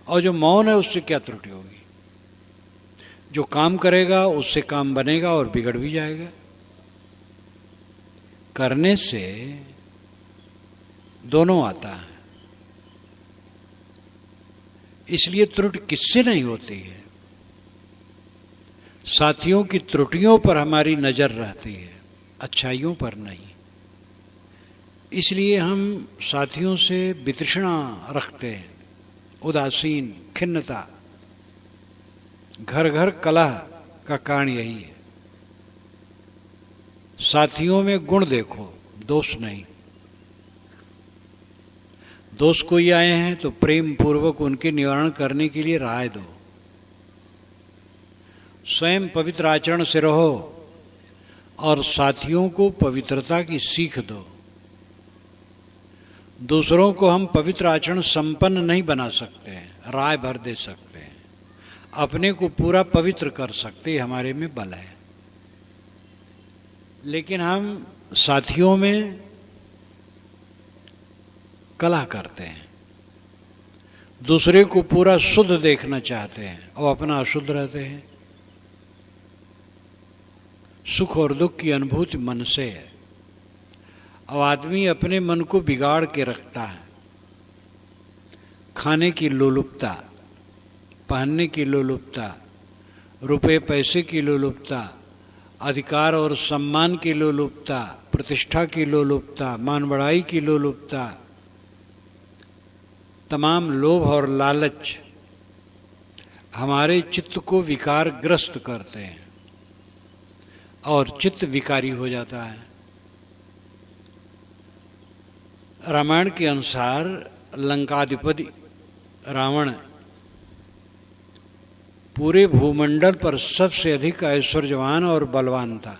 और जो मौन है उससे क्या त्रुटि होगी? जो काम करेगा उससे काम बनेगा और बिगड़ भी जाएगा। करने से दोनों आता है। इसलिए त्रुटि किससे नहीं होती है? साथियों की त्रुटियों पर हमारी नजर रहती है, अच्छाइयों पर नहीं। इसलिए हम साथियों से वितृष्णा रखते हैं, उदासीन, खिन्नता। घर घर कलह का कारण यही है। साथियों में गुण देखो, दोष नहीं। दोष कोई आए हैं तो प्रेम पूर्वक उनके निवारण करने के लिए राय दो। स्वयं पवित्र आचरण से रहो और साथियों को पवित्रता की सीख दो। दूसरों को हम पवित्र आचरण संपन्न नहीं बना सकते हैं, राय भर दे सकते हैं। अपने को पूरा पवित्र कर सकते, हमारे में बल है। लेकिन हम साथियों में कलह करते हैं, दूसरे को पूरा शुद्ध देखना चाहते हैं और अपना अशुद्ध रहते हैं। सुख और दुख की अनुभूति मन से है, और आदमी अपने मन को बिगाड़ के रखता है। खाने की लोलुपता, पहनने की लोलुपता, रुपए पैसे की लोलुपता, अधिकार और सम्मान की लोलुपता, प्रतिष्ठा की लोलुपता, मान बढ़ाई की लोलुपता, तमाम लोभ और लालच हमारे चित्त को विकारग्रस्त करते हैं और चित्त विकारी हो जाता है। रामायण के अनुसार लंकाधिपति रावण पूरे भूमंडल पर सबसे अधिक ऐश्वर्यवान और बलवान था।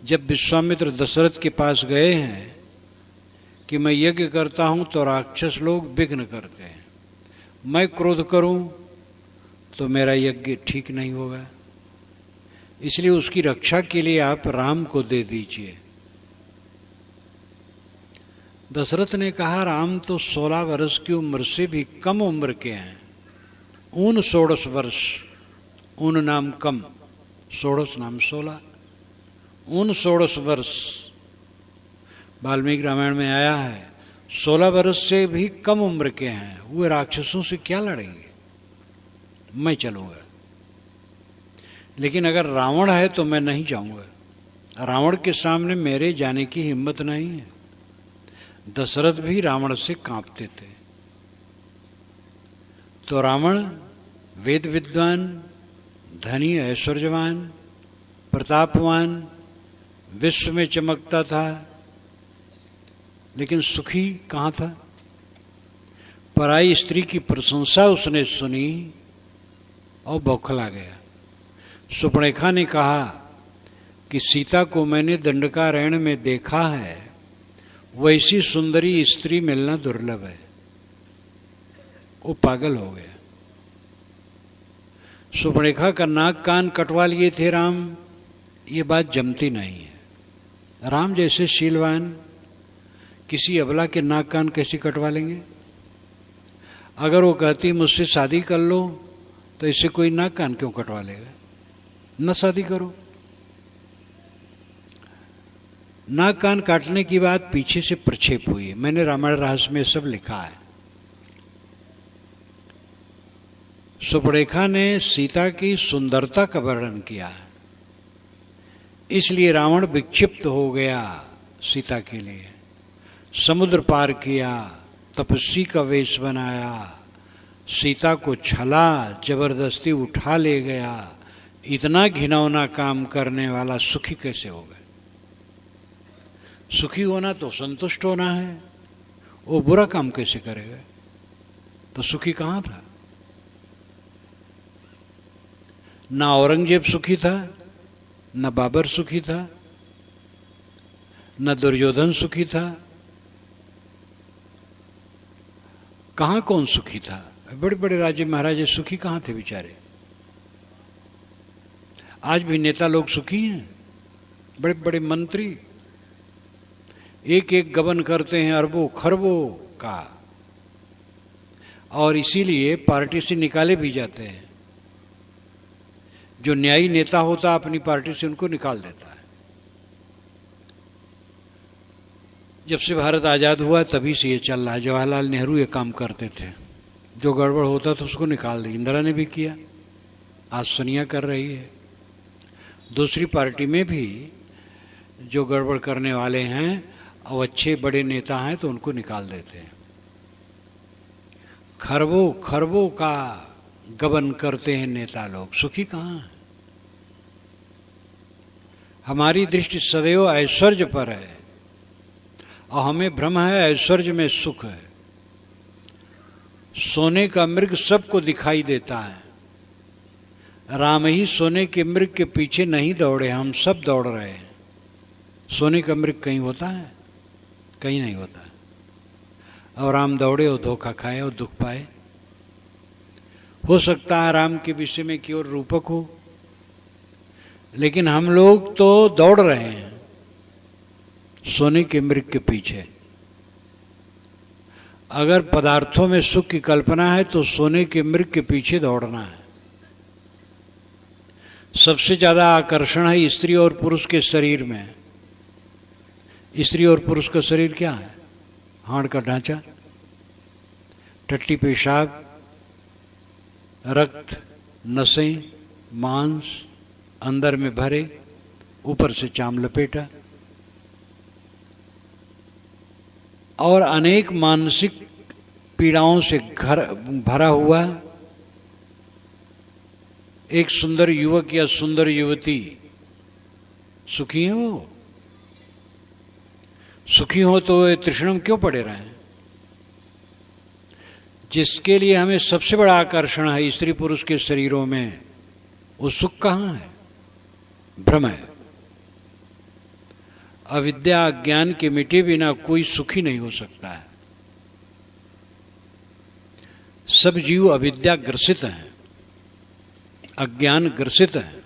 जब विश्वामित्र दशरथ के पास गए हैं कि मैं यज्ञ करता हूं तो राक्षस लोग विघ्न करते हैं, मैं क्रोध करूं तो मेरा यज्ञ ठीक नहीं होगा, इसलिए उसकी रक्षा के लिए आप राम को दे दीजिए। दशरथ ने कहा, राम तो 16 वर्ष की उम्र से भी कम उम्र के हैं। ऊन 16 वर्ष, ऊन नाम कम, 16 नाम 16, ऊन 16 वर्ष वाल्मीकि रामायण में आया है। 16 वर्ष से भी कम उम्र के हैं, वो राक्षसों से क्या लड़ेंगे, मैं चलूंगा। लेकिन अगर रावण है तो मैं नहीं जाऊंगा, रावण के सामने मेरे जाने की हिम्मत नहीं है। दशरथ भी रावण से कांपते थे। तो रावण वेद विद्वान, धनी, ऐश्वर्यवान, प्रतापवान, विश्व में चमकता था, लेकिन सुखी कहाँ था। पराई स्त्री की प्रशंसा उसने सुनी और बौखला गया। सुपर्णरेखा ने कहा कि सीता को मैंने दंडकारण्य में देखा है, वैसी सुंदरी स्त्री मिलना दुर्लभ है। वो पागल हो गया। सुपर्णरेखा का नाक कान कटवा लिए थे राम, ये बात जमती नहीं है। राम जैसे शीलवान किसी अबला के नाक कान कैसे कटवा लेंगे। अगर वो कहती मुझसे शादी कर लो तो इससे कोई नाक कान क्यों कटवा लेगा, न शादी करो। नाक कान काटने की बात पीछे से प्रक्षेप हुई। मैंने रामायण रहस्य में सब लिखा है। सुपर्णरेखा ने सीता की सुंदरता का वर्णन किया, इसलिए रावण विक्षिप्त हो गया सीता के लिए। समुद्र पार किया, तपस्वी का वेश बनाया, सीता को छला जबरदस्ती उठा ले गया। इतना घिनौना काम करने वाला सुखी कैसे होगा। सुखी होना तो संतुष्ट होना है, वो बुरा काम कैसे करेगा। तो सुखी कहाँ था। ना औरंगजेब सुखी था, न बाबर सुखी था, न दुर्योधन सुखी था। कहाँ कौन सुखी था। बड़े बड़े राजे महाराजे सुखी कहाँ थे बेचारे। आज भी नेता लोग सुखी हैं। बड़े बड़े मंत्री एक एक गबन करते हैं अरबों खरबों का, और इसीलिए पार्टी से निकाले भी जाते हैं। जो न्यायी नेता होता अपनी पार्टी से उनको निकाल देता है। जब से भारत आज़ाद हुआ तभी से ये चल रहा है। जवाहरलाल नेहरू ये काम करते थे, जो गड़बड़ होता था उसको निकाल दी। इंदिरा ने भी किया, आज सोनिया कर रही है। दूसरी पार्टी में भी जो गड़बड़ करने वाले हैं और अच्छे बड़े नेता हैं तो उनको निकाल देते हैं। खरबों खरबों का गबन करते हैं नेता लोग, सुखी कहाँ है। हमारी दृष्टि सदैव ऐश्वर्य पर है और हमें भ्रम है ऐश्वर्य में सुख है। सोने का मृग सबको दिखाई देता है। राम ही सोने के मृग के पीछे नहीं दौड़े, हम सब दौड़ रहे हैं। सोने का मृग कहीं होता है, कहीं नहीं होता। और राम दौड़े और धोखा खाए और दुख पाए। हो सकता है राम के विषय में केवल रूपक हो, लेकिन हम लोग तो दौड़ रहे हैं सोने के मृग के पीछे। अगर पदार्थों में सुख की कल्पना है तो सोने के मृग के पीछे दौड़ना है। सबसे ज्यादा आकर्षण है स्त्री और पुरुष के शरीर में। स्त्री और पुरुष का शरीर क्या है। हाड़ का ढांचा, टट्टी पेशाब, रक्त, नसें, मांस अंदर में भरे, ऊपर से चाम लपेटा, और अनेक मानसिक पीड़ाओं से घर भरा हुआ एक सुंदर युवक या सुंदर युवती। सुखी हो, सुखी हो तो तृष्णा में क्यों पड़े रहें। जिसके लिए हमें सबसे बड़ा आकर्षण है स्त्री पुरुष के शरीरों में, वो सुख कहाँ है? भ्रम है। अविद्या अज्ञान के मिटे बिना कोई सुखी नहीं हो सकता है। सब जीव अविद्या ग्रसित हैं, अज्ञान ग्रसित हैं।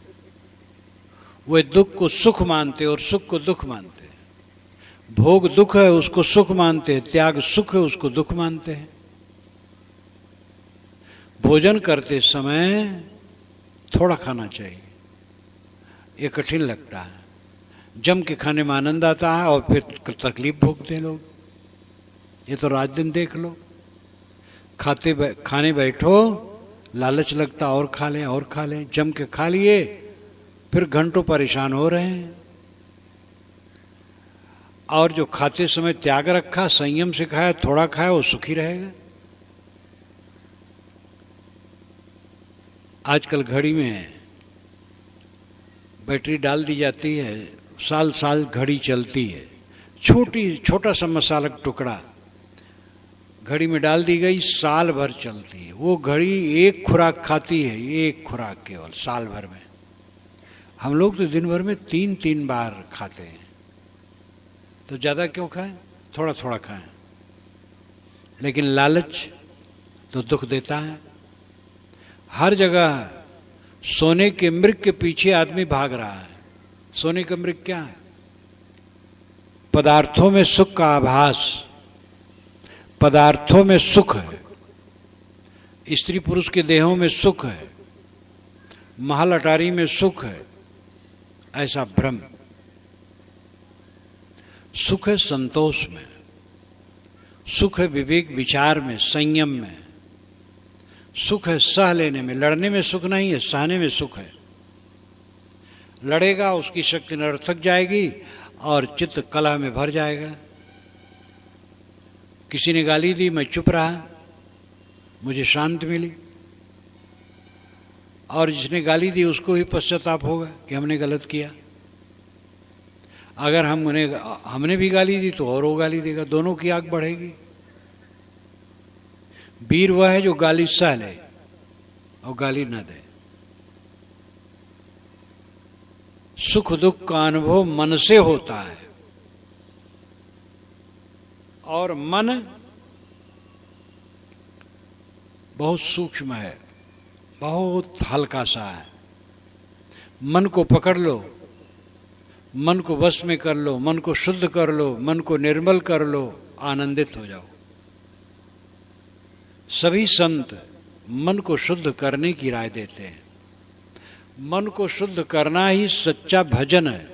वे दुख को सुख मानते और सुख को दुख मानते हैं। भोग दुख है उसको सुख मानते हैं, त्याग सुख है उसको दुख मानते हैं। भोजन करते समय थोड़ा खाना चाहिए, ये कठिन लगता है। जम के खाने में आनंद आता है और फिर तकलीफ भोगते हैं लोग। ये तो रात दिन देख लो, खाने बैठो, लालच लगता और खा लें और खा लें, जम के खा लिए, फिर घंटों परेशान हो रहे हैं। और जो खाते समय त्याग रखा, संयम से खाया, थोड़ा खाया, वो सुखी रहेगा। आजकल घड़ी में बैटरी डाल दी जाती है, साल साल घड़ी चलती है। छोटा सा मसाला का टुकड़ा घड़ी में डाल दी गई, साल भर चलती है। वो घड़ी एक खुराक खाती है, एक खुराक केवल साल भर में। हम लोग तो दिन भर में 3-3 बार खाते हैं, तो ज़्यादा क्यों खाएं? थोड़ा थोड़ा खाएं। लेकिन लालच तो दुख देता है। हर जगह सोने के मृग के पीछे आदमी भाग रहा है। सोने का मृग क्या है? पदार्थों में सुख का आभास, पदार्थों में सुख है, स्त्री पुरुष के देहों में सुख है, महल अटारी में सुख है, ऐसा भ्रम। सुख है संतोष में, सुख है विवेक विचार में, संयम में, सुख है सह लेने में। लड़ने में सुख नहीं है, सहने में सुख है। लड़ेगा उसकी शक्ति निरर्थक जाएगी और चित्त कलह में भर जाएगा। किसी ने गाली दी, मैं चुप रहा, मुझे शांति मिली। और जिसने गाली दी उसको ही पश्चाताप होगा कि हमने गलत किया। अगर हमने भी गाली दी तो और वो गाली देगा, दोनों की आग बढ़ेगी। वीर वह है जो गाली सह ले और गाली न दे। सुख दुख का अनुभव मन से होता है, और मन बहुत सूक्ष्म है, बहुत हल्का सा है। मन को पकड़ लो, मन को वश में कर लो, मन को शुद्ध कर लो, मन को निर्मल कर लो, आनंदित हो जाओ। सभी संत मन को शुद्ध करने की राय देते हैं। मन को शुद्ध करना ही सच्चा भजन है।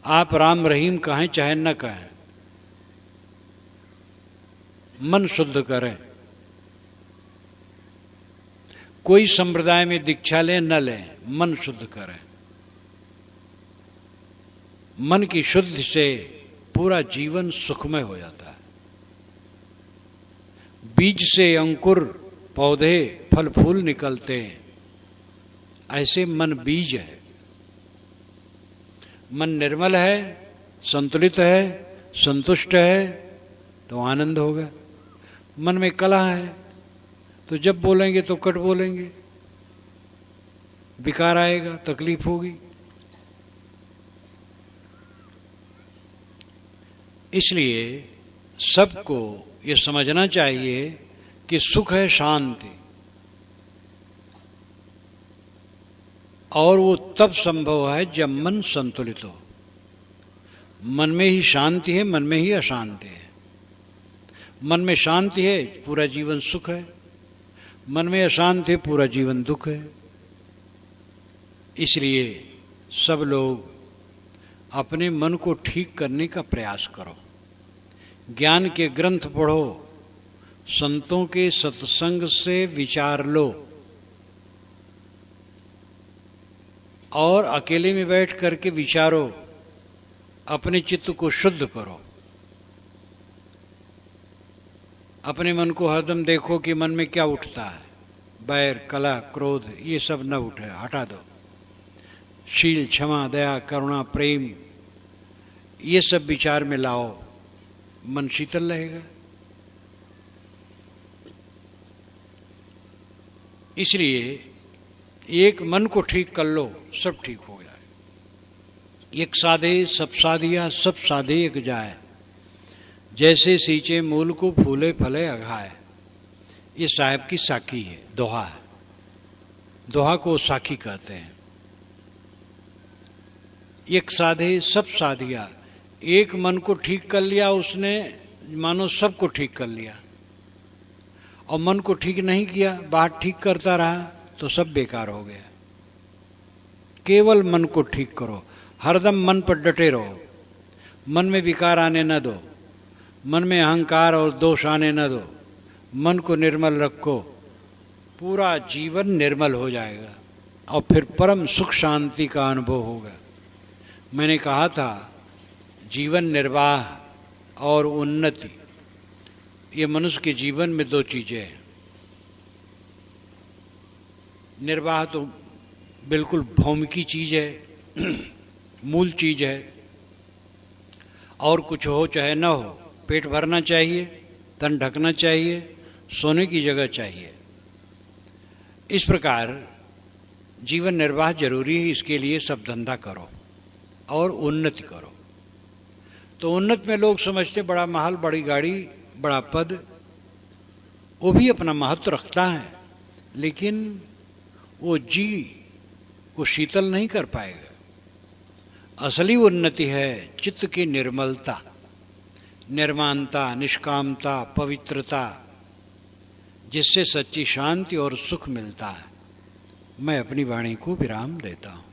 आप राम रहीम कहें चाहे न कहें, मन शुद्ध करें। कोई संप्रदाय में दीक्षा लें न लें, मन शुद्ध करें। मन की शुद्धि से पूरा जीवन सुखमय हो जाता है। बीज से अंकुर, पौधे, फल फूल निकलते हैं, ऐसे मन बीज है। मन निर्मल है, संतुलित है, संतुष्ट है तो आनंद होगा। मन में कलह है तो जब बोलेंगे तो कट बोलेंगे, विकार आएगा, तकलीफ होगी। इसलिए सबको ये समझना चाहिए कि सुख है शांति, और वो तब संभव है जब मन संतुलित हो। मन में ही शांति है, मन में ही अशांति है। मन में शांति है, पूरा जीवन सुख है। मन में अशांति है, पूरा जीवन दुख है। इसलिए सब लोग अपने मन को ठीक करने का प्रयास करो। ज्ञान के ग्रंथ पढ़ो, संतों के सत्संग से विचार लो, और अकेले में बैठ करके विचारो, अपने चित्त को शुद्ध करो। अपने मन को हरदम देखो कि मन में क्या उठता है। बैर, कलह, क्रोध ये सब न उठे, हटा दो। शील, क्षमा, दया, करुणा, प्रेम ये सब विचार में लाओ, मन शीतल रहेगा। इसलिए एक मन को ठीक कर लो, सब ठीक हो जाए। एक साधे सब साधिया, सब साधे एक जाए, जैसे सींचे मूल को फूले फले अघाए। ये साहब की साखी है, दोहा है। दोहा को साखी कहते हैं। एक साधे सब साधिया, एक मन को ठीक कर लिया उसने, मानो सबको ठीक कर लिया। और मन को ठीक नहीं किया, बात ठीक करता रहा तो सब बेकार हो गया। केवल मन को ठीक करो, हरदम मन पर डटे रहो, मन में विकार आने न दो, मन में अहंकार और दोष आने न दो, मन को निर्मल रखो, पूरा जीवन निर्मल हो जाएगा और फिर परम सुख शांति का अनुभव होगा। मैंने कहा था जीवन निर्वाह और उन्नति, ये मनुष्य के जीवन में दो चीज़ें हैं। निर्वाह तो बिल्कुल भौमिकी चीज़ है, मूल चीज़ है, और कुछ हो चाहे न हो, पेट भरना चाहिए, तन ढकना चाहिए, सोने की जगह चाहिए। इस प्रकार जीवन निर्वाह जरूरी है, इसके लिए सब धंधा करो और उन्नति करो। तो उन्नत में लोग समझते बड़ा महल, बड़ी गाड़ी, बड़ा पद, वो भी अपना महत्व रखता है, लेकिन वो जी को शीतल नहीं कर पाएगा। असली उन्नति है चित्त की निर्मलता, निर्माणता, निष्कामता, पवित्रता, जिससे सच्ची शांति और सुख मिलता है। मैं अपनी वाणी को विराम देता हूँ।